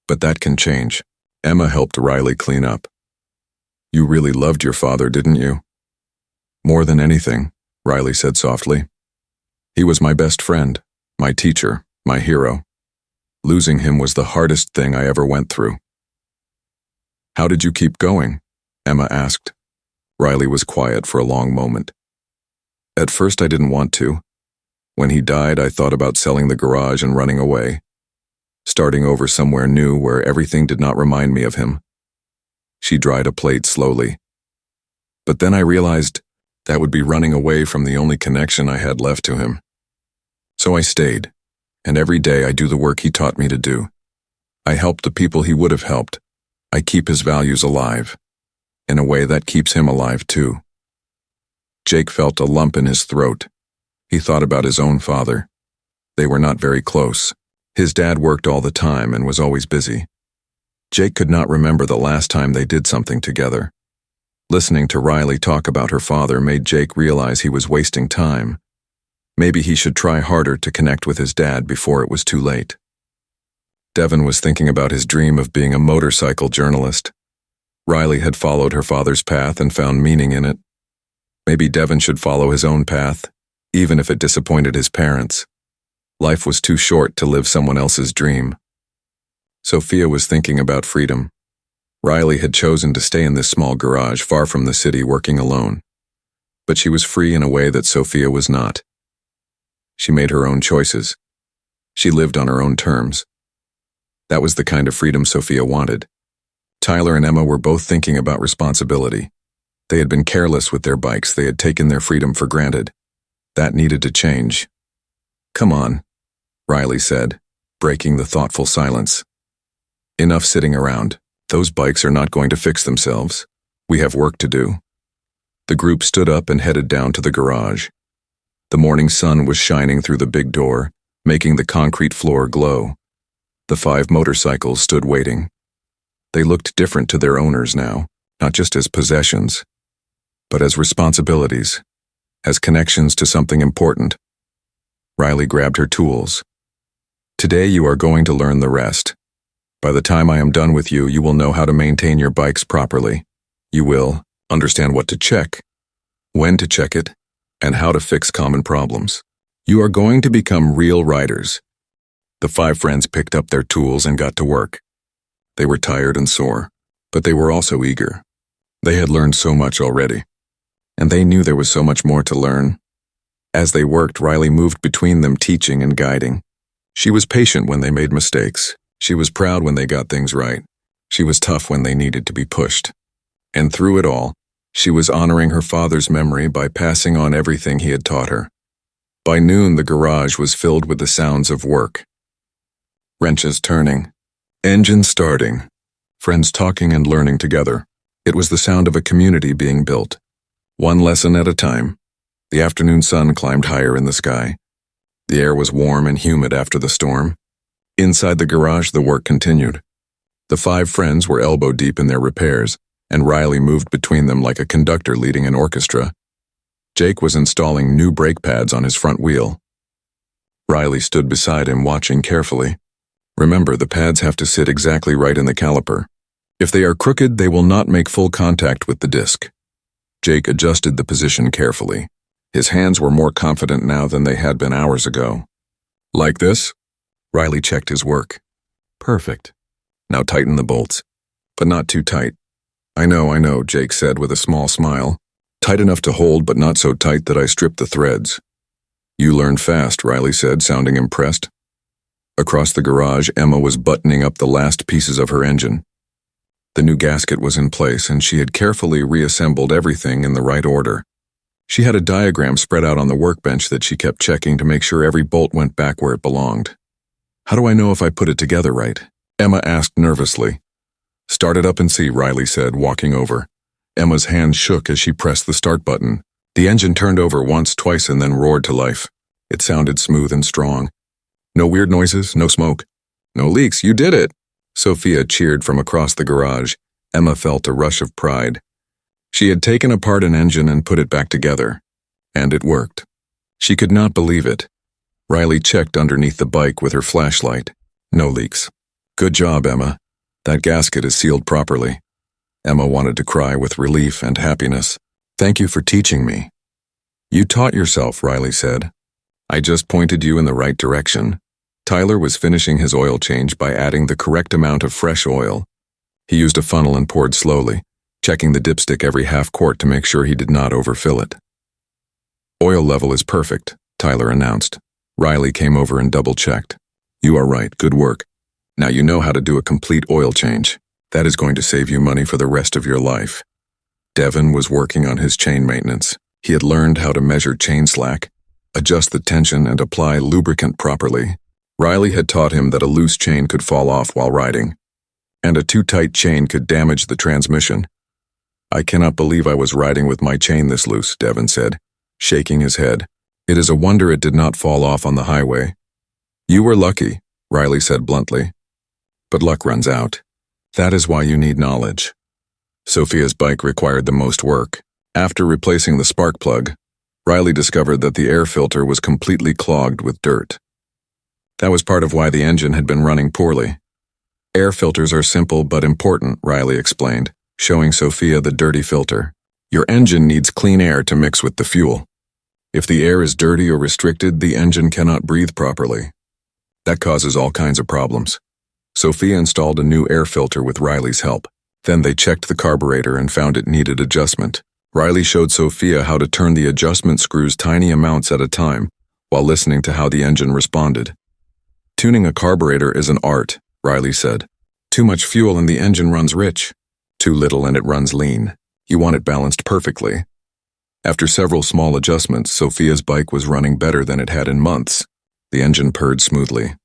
But that can change. Emma helped Riley clean up. You really loved your father, didn't you? More than anything, Riley said softly. He was my best friend, my teacher, my hero. Losing him was the hardest thing I ever went through. How did you keep going? Emma asked. Riley was quiet for a long moment. At first I didn't want to. When he died, I thought about selling the garage and running away, starting over somewhere new where everything did not remind me of him. She dried a plate slowly. But then I realized that would be running away from the only connection I had left to him. So I stayed, and every day I do the work he taught me to do. I help the people he would have helped. I keep his values alive, in a way that keeps him alive too. Jake felt a lump in his throat. He thought about his own father. They were not very close. His dad worked all the time and was always busy. Jake could not remember the last time they did something together. Listening to Riley talk about her father made Jake realize he was wasting time. Maybe he should try harder to connect with his dad before it was too late. Devon was thinking about his dream of being a motorcycle journalist. Riley had followed her father's path and found meaning in it. Maybe Devon should follow his own path, even if it disappointed his parents. Life was too short to live someone else's dream. Sophia was thinking about freedom. Riley had chosen to stay in this small garage far from the city working alone. But she was free in a way that Sophia was not. She made her own choices. She lived on her own terms. That was the kind of freedom Sophia wanted. Tyler and Emma were both thinking about responsibility. They had been careless with their bikes. They had taken their freedom for granted. That needed to change. Come on, Riley said, breaking the thoughtful silence. Enough sitting around. Those bikes are not going to fix themselves. We have work to do. The group stood up and headed down to the garage. The morning sun was shining through the big door, making the concrete floor glow. The 5 motorcycles stood waiting. They looked different to their owners now, not just as possessions, but as responsibilities, as connections to something important. Riley grabbed her tools. Today you are going to learn the rest. By the time I am done with you, you will know how to maintain your bikes properly. You will understand what to check, when to check it, and how to fix common problems. You are going to become real riders. The 5 friends picked up their tools and got to work. They were tired and sore, but they were also eager. They had learned so much already, and they knew there was so much more to learn. As they worked, Riley moved between them, teaching and guiding. She was patient when they made mistakes. She was proud when they got things right. She was tough when they needed to be pushed. And through it all, she was honoring her father's memory by passing on everything he had taught her. By noon, the garage was filled with the sounds of work. Wrenches turning, engines starting, friends talking and learning together. It was the sound of a community being built. One lesson at a time. The afternoon sun climbed higher in the sky. The air was warm and humid after the storm. Inside the garage, the work continued. The 5 friends were elbow deep in their repairs, and Riley moved between them like a conductor leading an orchestra. Jake was installing new brake pads on his front wheel. Riley stood beside him, watching carefully. Remember, the pads have to sit exactly right in the caliper. If they are crooked, they will not make full contact with the disc. Jake adjusted the position carefully. His hands were more confident now than they had been hours ago. Like this? Riley checked his work. Perfect. Now tighten the bolts, but not too tight. I know, Jake said with a small smile. Tight enough to hold, but not so tight that I strip the threads. You learn fast, Riley said, sounding impressed. Across the garage, Emma was buttoning up the last pieces of her engine. The new gasket was in place, and she had carefully reassembled everything in the right order. She had a diagram spread out on the workbench that she kept checking to make sure every bolt went back where it belonged. How do I know if I put it together right? Emma asked nervously. Start it up and see, Riley said, walking over. Emma's hand shook as she pressed the start button. The engine turned over once, twice, and then roared to life. It sounded smooth and strong. No weird noises, no smoke. No leaks, you did it! Sophia cheered from across the garage. Emma felt a rush of pride. She had taken apart an engine and put it back together. And it worked. She could not believe it. Riley checked underneath the bike with her flashlight. No leaks. Good job, Emma. That gasket is sealed properly. Emma wanted to cry with relief and happiness. Thank you for teaching me. You taught yourself, Riley said. I just pointed you in the right direction. Tyler was finishing his oil change by adding the correct amount of fresh oil. He used a funnel and poured slowly, checking the dipstick every half quart to make sure he did not overfill it. Oil level is perfect, Tyler announced. Riley came over and double-checked. You are right, good work. Now you know how to do a complete oil change. That is going to save you money for the rest of your life. Devin was working on his chain maintenance. He had learned how to measure chain slack, adjust the tension, and apply lubricant properly. Riley had taught him that a loose chain could fall off while riding, and a too tight chain could damage the transmission. I cannot believe I was riding with my chain this loose, Devin said, shaking his head. It is a wonder it did not fall off on the highway. You were lucky, Riley said bluntly. But luck runs out. That is why you need knowledge. Sophia's bike required the most work. After replacing the spark plug, Riley discovered that the air filter was completely clogged with dirt. That was part of why the engine had been running poorly. Air filters are simple but important, Riley explained, showing Sophia the dirty filter. Your engine needs clean air to mix with the fuel. If the air is dirty or restricted, the engine cannot breathe properly. That causes all kinds of problems. Sophia installed a new air filter with Riley's help. Then they checked the carburetor and found it needed adjustment. Riley showed Sophia how to turn the adjustment screws tiny amounts at a time while listening to how the engine responded. Tuning a carburetor is an art, Riley said. Too much fuel and the engine runs rich. Too little and it runs lean. You want it balanced perfectly. After several small adjustments, Sophia's bike was running better than it had in months. The engine purred smoothly.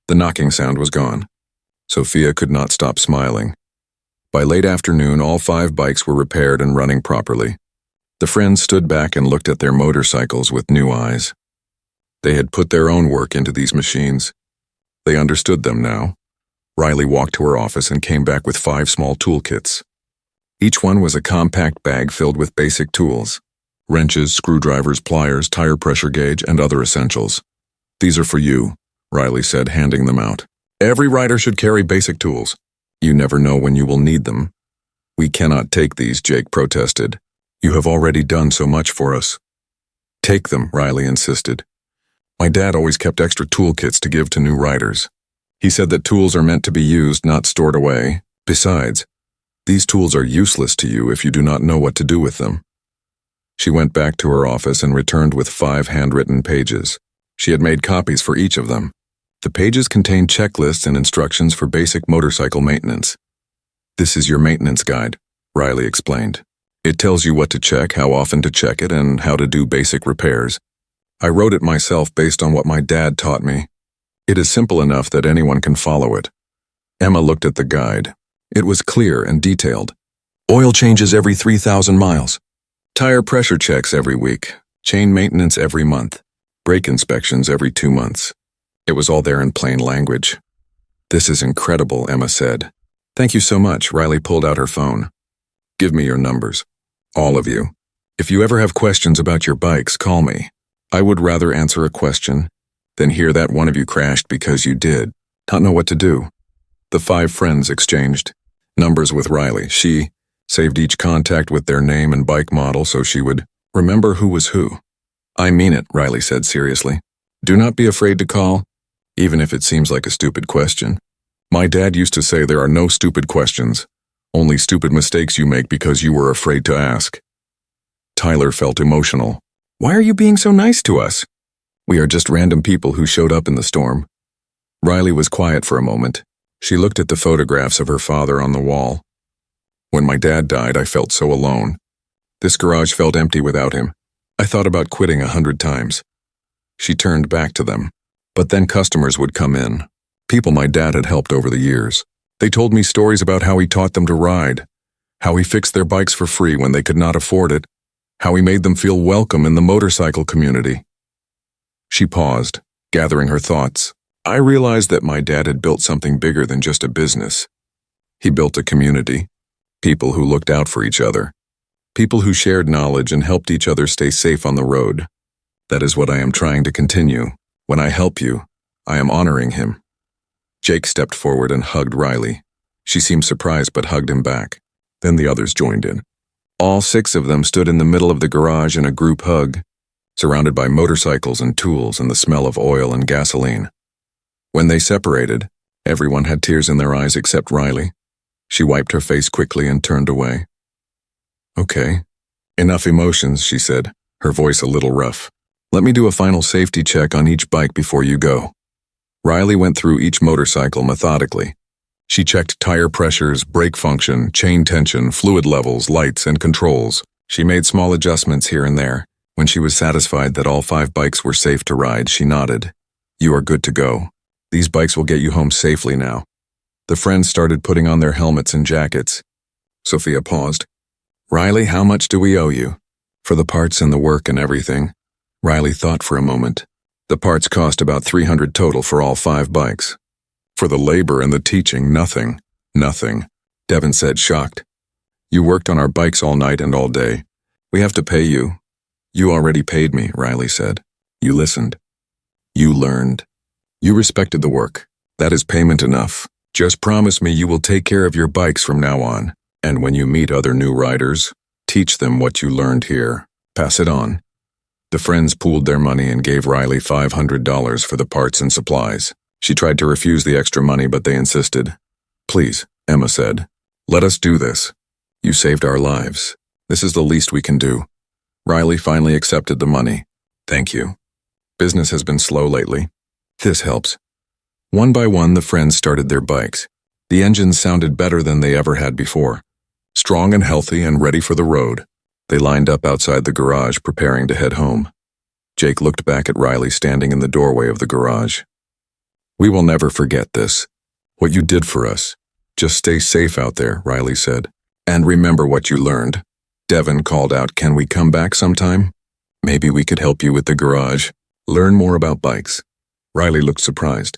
The knocking sound was gone. Sophia could not stop smiling. By late afternoon, all 5 bikes were repaired and running properly. The friends stood back and looked at their motorcycles with new eyes. They had put their own work into these machines. They understood them now. Riley walked to her office and came back with 5 small toolkits. Each one was a compact bag filled with basic tools. Wrenches, screwdrivers, pliers, tire pressure gauge, and other essentials. These are for you, Riley said, handing them out. Every rider should carry basic tools. You never know when you will need them. We cannot take these, Jake protested. You have already done so much for us. Take them, Riley insisted. My dad always kept extra toolkits to give to new riders. He said that tools are meant to be used, not stored away. Besides, these tools are useless to you if you do not know what to do with them. She went back to her office and returned with 5 handwritten pages. She had made copies for each of them. The pages contained checklists and instructions for basic motorcycle maintenance. This is your maintenance guide, Riley explained. It tells you what to check, how often to check it, and how to do basic repairs. I wrote it myself based on what my dad taught me. It is simple enough that anyone can follow it. Emma looked at the guide. It was clear and detailed. Oil changes every 3,000 miles. Tire pressure checks every week. Chain maintenance every month. Brake inspections every 2 months. It was all there in plain language. This is incredible, Emma said. Thank you so much, Riley pulled out her phone. Give me your numbers. All of you. If you ever have questions about your bikes, call me. I would rather answer a question than hear that one of you crashed because you did not know what to do. The 5 friends exchanged numbers with Riley. She saved each contact with their name and bike model so she would remember who was who. I mean it, Riley said seriously. Do not be afraid to call, even if it seems like a stupid question. My dad used to say there are no stupid questions, only stupid mistakes you make because you were afraid to ask. Tyler felt emotional. Why are you being so nice to us? We are just random people who showed up in the storm. Riley was quiet for a moment. She looked at the photographs of her father on the wall. When my dad died, I felt so alone. This garage felt empty without him. I thought about quitting 100 times. She turned back to them. But then customers would come in. People my dad had helped over the years. They told me stories about how he taught them to ride, how he fixed their bikes for free when they could not afford it, how he made them feel welcome in the motorcycle community. She paused, gathering her thoughts. I realized that my dad had built something bigger than just a business. He built a community, people who looked out for each other, people who shared knowledge and helped each other stay safe on the road. That is what I am trying to continue. When I help you, I am honoring him. Jake stepped forward and hugged Riley. She seemed surprised but hugged him back. Then the others joined in. All 6 of them stood in the middle of the garage in a group hug, surrounded by motorcycles and tools and the smell of oil and gasoline. When they separated, everyone had tears in their eyes except Riley. She wiped her face quickly and turned away. Okay. Enough emotions, she said, her voice a little rough. Let me do a final safety check on each bike before you go. Riley went through each motorcycle methodically. She checked tire pressures, brake function, chain tension, fluid levels, lights, and controls. She made small adjustments here and there. When she was satisfied that all 5 bikes were safe to ride, she nodded. You are good to go. These bikes will get you home safely now. The friends started putting on their helmets and jackets. Sophia paused. Riley, how much do we owe you? For the parts and the work and everything. Riley thought for a moment. The parts cost about $300 total for all 5 bikes. For the labor and the teaching, nothing. Nothing. Devin said, shocked. You worked on our bikes all night and all day. We have to pay you. You already paid me, Riley said. You listened. You learned. You respected the work. That is payment enough. Just promise me you will take care of your bikes from now on. And when you meet other new riders, teach them what you learned here. Pass it on. The friends pooled their money and gave Riley $500 for the parts and supplies. She tried to refuse the extra money, but they insisted. Please, Emma said. Let us do this. You saved our lives. This is the least we can do. Riley finally accepted the money. Thank you. Business has been slow lately. This helps. One by one, the friends started their bikes. The engines sounded better than they ever had before. Strong and healthy and ready for the road. They lined up outside the garage, preparing to head home. Jake looked back at Riley standing in the doorway of the garage. We will never forget this. What you did for us. Just stay safe out there, Riley said. And remember what you learned. Devin called out, can we come back sometime? Maybe we could help you with the garage. Learn more about bikes. Riley looked surprised.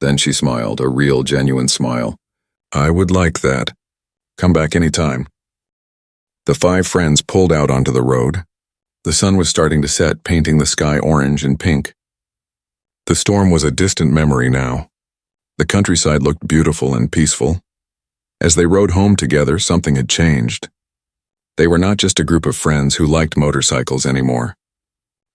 Then she smiled, a real, genuine smile. I would like that. Come back anytime. The 5 friends pulled out onto the road. The sun was starting to set, painting the sky orange and pink. The storm was a distant memory now. The countryside looked beautiful and peaceful. As they rode home together, something had changed. They were not just a group of friends who liked motorcycles anymore.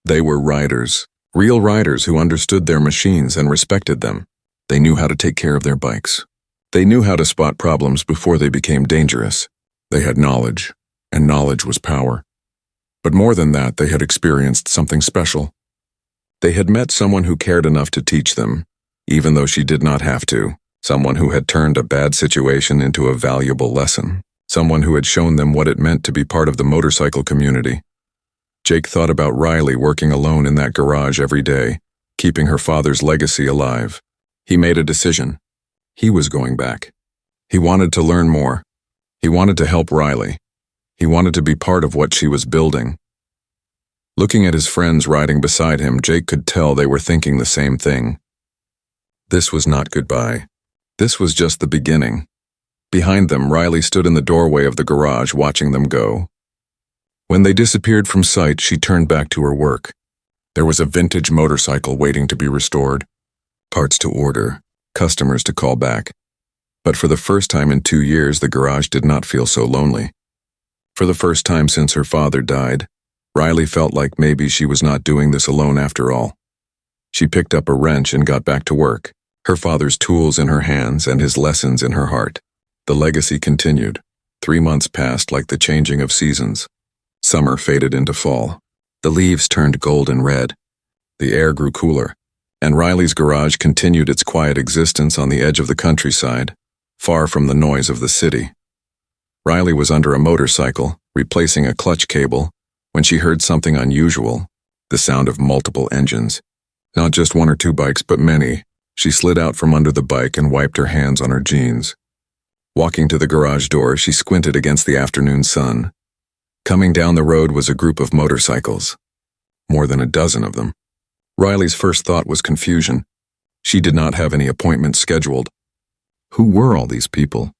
They were riders, real riders who understood their machines and respected them. They knew how to take care of their bikes. They knew how to spot problems before they became dangerous. They had knowledge, and knowledge was power. But more than that, they had experienced something special. They had met someone who cared enough to teach them, even though she did not have to. Someone who had turned a bad situation into a valuable lesson. Someone who had shown them what it meant to be part of the motorcycle community. Jake thought about Riley working alone in that garage every day, keeping her father's legacy alive. He made a decision. He was going back. He wanted to learn more. He wanted to help Riley. He wanted to be part of what she was building. Looking at his friends riding beside him, Jake could tell they were thinking the same thing. This was not goodbye. This was just the beginning. Behind them, Riley stood in the doorway of the garage watching them go. When they disappeared from sight, she turned back to her work. There was a vintage motorcycle waiting to be restored. Parts to order, customers to call back. But for the first time in 2 years, the garage did not feel so lonely. For the first time since her father died, Riley felt like maybe she was not doing this alone after all. She picked up a wrench and got back to work, her father's tools in her hands and his lessons in her heart. The legacy continued. 3 months passed like the changing of seasons. Summer faded into fall. The leaves turned gold and red. The air grew cooler, and Riley's garage continued its quiet existence on the edge of the countryside, far from the noise of the city. Riley was under a motorcycle, replacing a clutch cable, when she heard something unusual, the sound of multiple engines. Not just 1 or 2 bikes, but many. She slid out from under the bike and wiped her hands on her jeans. Walking to the garage door, she squinted against the afternoon sun. Coming down the road was a group of motorcycles. More than a dozen of them. Riley's first thought was confusion. She did not have any appointments scheduled. Who were all these people?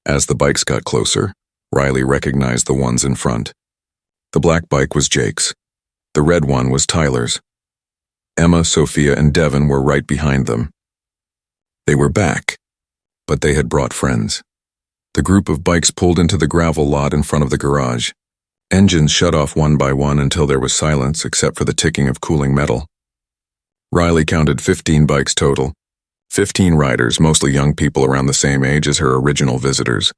As the bikes got closer, Riley recognized the ones in front. The black bike was Jake's. The red one was Tyler's. Emma, Sophia, and Devin were right behind them. They were back, but they had brought friends. The group of bikes pulled into the gravel lot in front of the garage. Engines shut off one by one until there was silence except for the ticking of cooling metal. Riley counted 15 bikes total. 15 riders, mostly young people around the same age as her original visitors.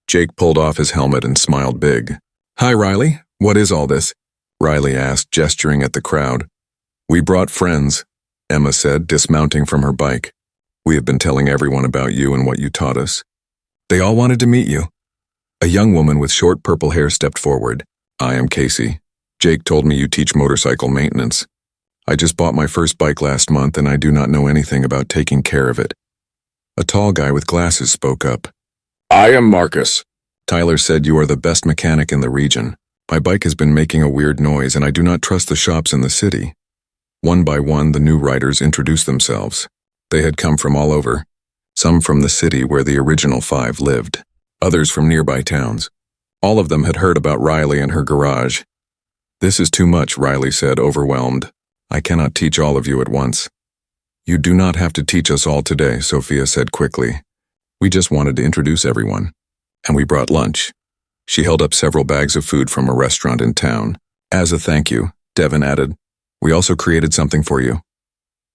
Jake pulled off his helmet and smiled big. "Hi, Riley. What is all this?" Riley asked, gesturing at the crowd. "We brought friends," Emma said, dismounting from her bike. "We have been telling everyone about you and what you taught us." "They all wanted to meet you." A young woman with short purple hair stepped forward. "I am Casey. Jake told me you teach motorcycle maintenance. I just bought my first bike last month and I do not know anything about taking care of it." A tall guy with glasses spoke up. "I am Marcus. Tyler said you are the best mechanic in the region. My bike has been making a weird noise and I do not trust the shops in the city." One by one, the new riders introduced themselves. They had come from all over. Some from the city where the original 5 lived, others from nearby towns. All of them had heard about Riley and her garage. "This is too much," Riley said, overwhelmed. "I cannot teach all of you at once." "You do not have to teach us all today," Sophia said quickly. "We just wanted to introduce everyone. And we brought lunch." She held up several bags of food from a restaurant in town. "As a thank you," Devin added, "we also created something for you."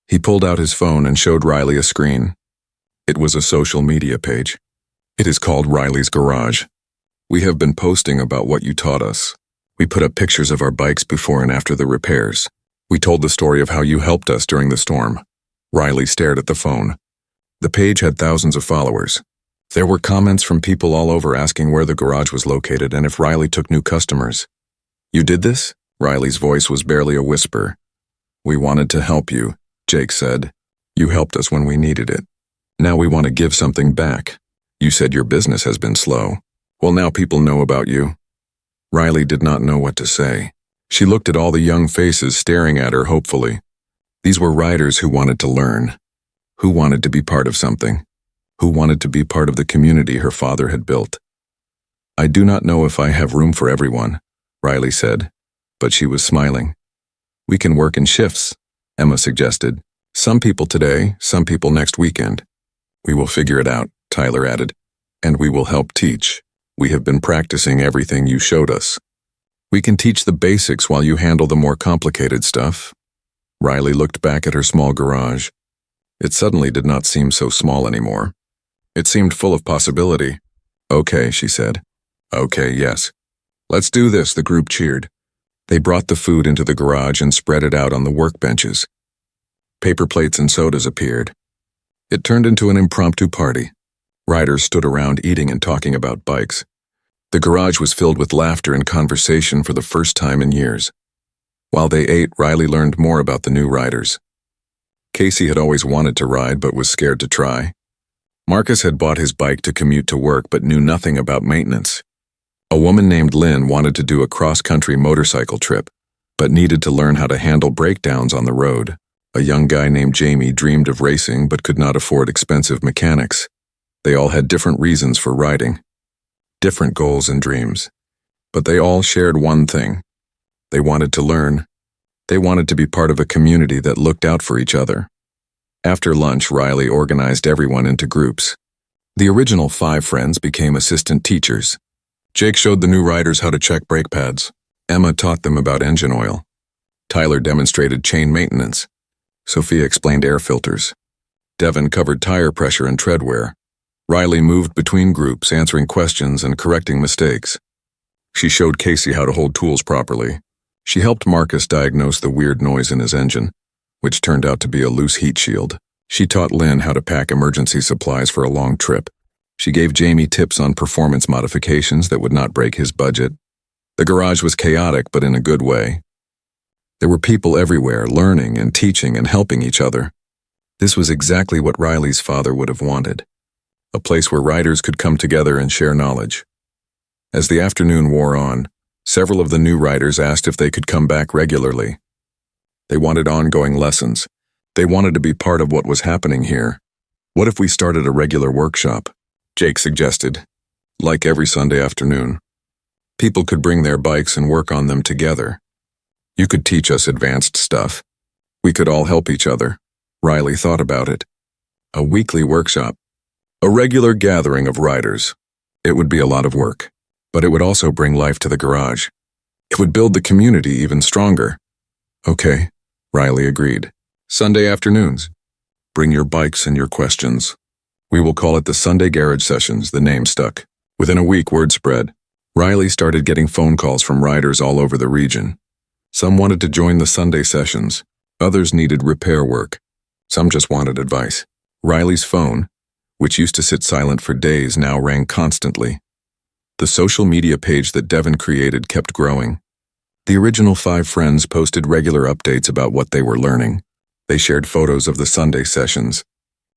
He pulled out his phone and showed Riley a screen. It was a social media page. "It is called Riley's Garage. We have been posting about what you taught us. We put up pictures of our bikes before and after the repairs. We told the story of how you helped us during the storm." Riley stared at the phone. The page had thousands of followers. There were comments from people all over asking where the garage was located and if Riley took new customers. "You did this?" Riley's voice was barely a whisper. "We wanted to help you," Jake said. "You helped us when we needed it. Now we want to give something back. You said your business has been slow. Well, now people know about you." Riley did not know what to say. She looked at all the young faces staring at her hopefully. These were riders who wanted to learn, who wanted to be part of something, who wanted to be part of the community her father had built. "I do not know if I have room for everyone," Riley said, but she was smiling. "We can work in shifts," Emma suggested. "Some people today, some people next weekend." "We will figure it out," Tyler added, "and we will help teach. We have been practicing everything you showed us. We can teach the basics while you handle the more complicated stuff." Riley looked back at her small garage. It suddenly did not seem so small anymore. It seemed full of possibility. "Okay," she said. "Okay, yes. Let's do this," the group cheered. They brought the food into the garage and spread it out on the workbenches. Paper plates and sodas appeared. It turned into an impromptu party. Riders stood around eating and talking about bikes. The garage was filled with laughter and conversation for the first time in years. While they ate, Riley learned more about the new riders. Casey had always wanted to ride but was scared to try. Marcus had bought his bike to commute to work but knew nothing about maintenance. A woman named Lynn wanted to do a cross-country motorcycle trip, but needed to learn how to handle breakdowns on the road. A young guy named Jamie dreamed of racing but could not afford expensive mechanics. They all had different reasons for riding, different goals and dreams, but they all shared one thing. They wanted to learn. They wanted to be part of a community that looked out for each other. After lunch, Riley organized everyone into groups. The original 5 friends became assistant teachers. Jake showed the new riders how to check brake pads. Emma taught them about engine oil. Tyler demonstrated chain maintenance. Sophia explained air filters. Devin covered tire pressure and tread wear. Riley moved between groups, answering questions and correcting mistakes. She showed Casey how to hold tools properly. She helped Marcus diagnose the weird noise in his engine, which turned out to be a loose heat shield. She taught Lynn how to pack emergency supplies for a long trip. She gave Jamie tips on performance modifications that would not break his budget. The garage was chaotic, but in a good way. There were people everywhere, learning and teaching and helping each other. This was exactly what Riley's father would have wanted. A place where riders could come together and share knowledge. As the afternoon wore on, several of the new riders asked if they could come back regularly. They wanted ongoing lessons. They wanted to be part of what was happening here. "What if we started a regular workshop?" Jake suggested. "Like every Sunday afternoon. People could bring their bikes and work on them together." You could teach us advanced stuff. We could all help each other. Riley thought about it. A weekly workshop. A regular gathering of riders. It would be a lot of work, but it would also bring life to the garage. It would build the community even stronger. Okay, Riley agreed. Sunday afternoons. Bring your bikes and your questions. We will call it the Sunday Garage Sessions. The name stuck. Within a week, word spread. Riley started getting phone calls from riders all over the region. Some wanted to join the Sunday sessions. Others needed repair work. Some just wanted advice. Riley's phone, which used to sit silent for days, now rang constantly. The social media page that Devin created kept growing. The original 5 friends posted regular updates about what they were learning. They shared photos of the Sunday sessions.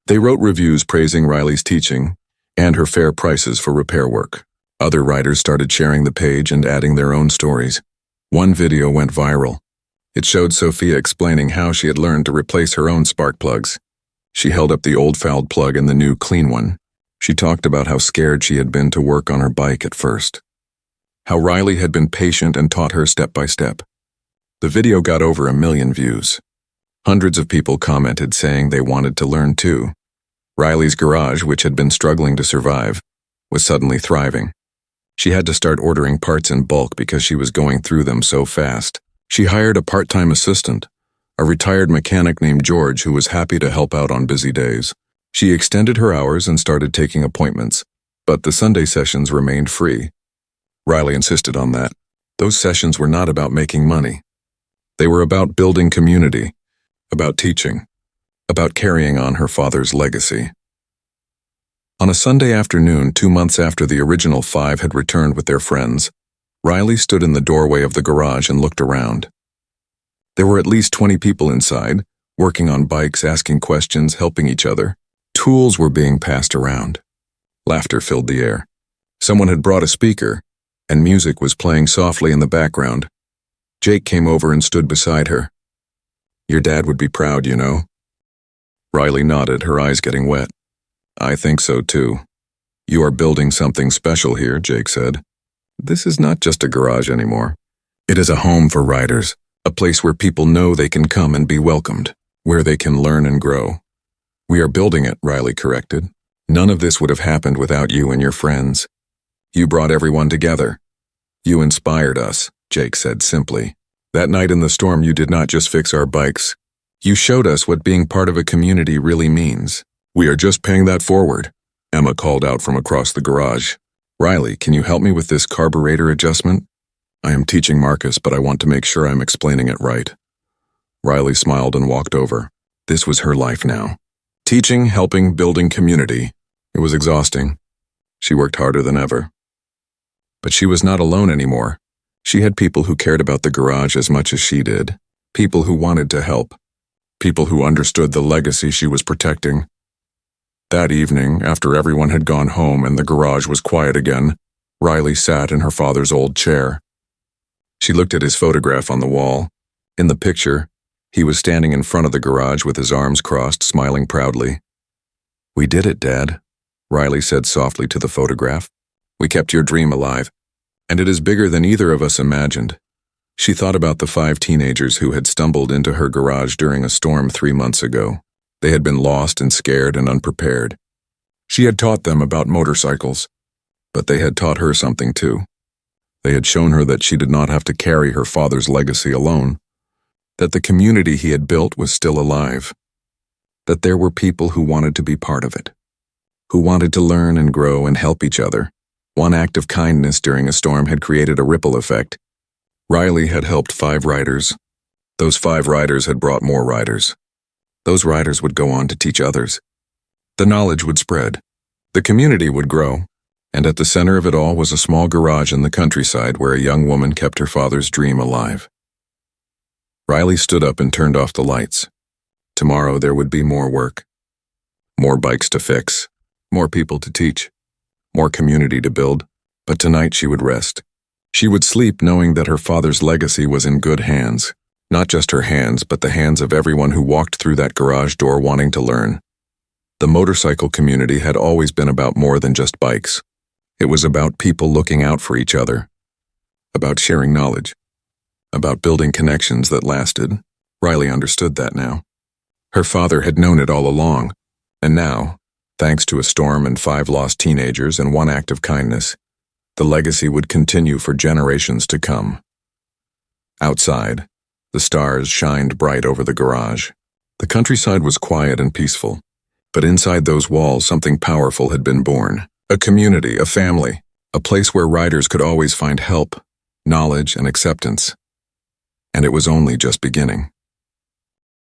They wrote reviews praising Riley's teaching and her fair prices for repair work. Other riders started sharing the page and adding their own stories. One video went viral. It showed Sophia explaining how she had learned to replace her own spark plugs. She held up the old fouled plug and the new clean one. She talked about how scared she had been to work on her bike at first. How Riley had been patient and taught her step by step. The video got over 1 million views. Hundreds of people commented saying they wanted to learn too. Riley's garage, which had been struggling to survive, was suddenly thriving. She had to start ordering parts in bulk because she was going through them so fast. She hired a part-time assistant, a retired mechanic named George who was happy to help out on busy days. She extended her hours and started taking appointments, but the Sunday sessions remained free. Riley insisted on that. Those sessions were not about making money. They were about building community, about teaching, about carrying on her father's legacy. On a Sunday afternoon, 2 months after the original 5 had returned with their friends, Riley stood in the doorway of the garage and looked around. There were at least 20 people inside, working on bikes, asking questions, helping each other. Tools were being passed around. Laughter filled the air. Someone had brought a speaker, and music was playing softly in the background. Jake came over and stood beside her. "Your dad would be proud, you know." Riley nodded, her eyes getting wet. "I think so too. You are building something special here," Jake said. "This is not just a garage anymore. It is a home for riders, a place where people know they can come and be welcomed, where they can learn and grow." "We are building it," Riley corrected. "None of this would have happened without you and your friends. You brought everyone together. You inspired us," Jake said simply. "That night in the storm, you did not just fix our bikes. You showed us what being part of a community really means." "We are just paying that forward," Emma called out from across the garage. "Riley, can you help me with this carburetor adjustment? I am teaching Marcus, but I want to make sure I'm explaining it right." Riley smiled and walked over. This was her life now. Teaching, helping, building community. It was exhausting. She worked harder than ever. But she was not alone anymore. She had people who cared about the garage as much as she did. People who wanted to help. People who understood the legacy she was protecting. That evening, after everyone had gone home and the garage was quiet again, Riley sat in her father's old chair. She looked at his photograph on the wall. In the picture, he was standing in front of the garage with his arms crossed, smiling proudly. "We did it, Dad," Riley said softly to the photograph. "We kept your dream alive, and it is bigger than either of us imagined." She thought about the 5 teenagers who had stumbled into her garage during a storm 3 months ago. They had been lost and scared and unprepared. She had taught them about motorcycles, but they had taught her something too. They had shown her that she did not have to carry her father's legacy alone, that the community he had built was still alive, that there were people who wanted to be part of it, who wanted to learn and grow and help each other. One act of kindness during a storm had created a ripple effect. Riley had helped 5 riders. Those 5 riders had brought more riders. Those riders would go on to teach others. The knowledge would spread. The community would grow. And at the center of it all was a small garage in the countryside where a young woman kept her father's dream alive. Riley stood up and turned off the lights. Tomorrow there would be more work. More bikes to fix. More people to teach. More community to build. But tonight she would rest. She would sleep knowing that her father's legacy was in good hands. Not just her hands, but the hands of everyone who walked through that garage door wanting to learn. The motorcycle community had always been about more than just bikes. It was about people looking out for each other. About sharing knowledge. about building connections that lasted. Riley understood that now. Her father had known it all along, and now, thanks to a storm and 5 lost teenagers and 1 act of kindness, the legacy would continue for generations to come. Outside, the stars shined bright over the garage. The countryside was quiet and peaceful, but inside those walls something powerful had been born. A community, a family, a place where riders could always find help, knowledge, and acceptance. And it was only just beginning.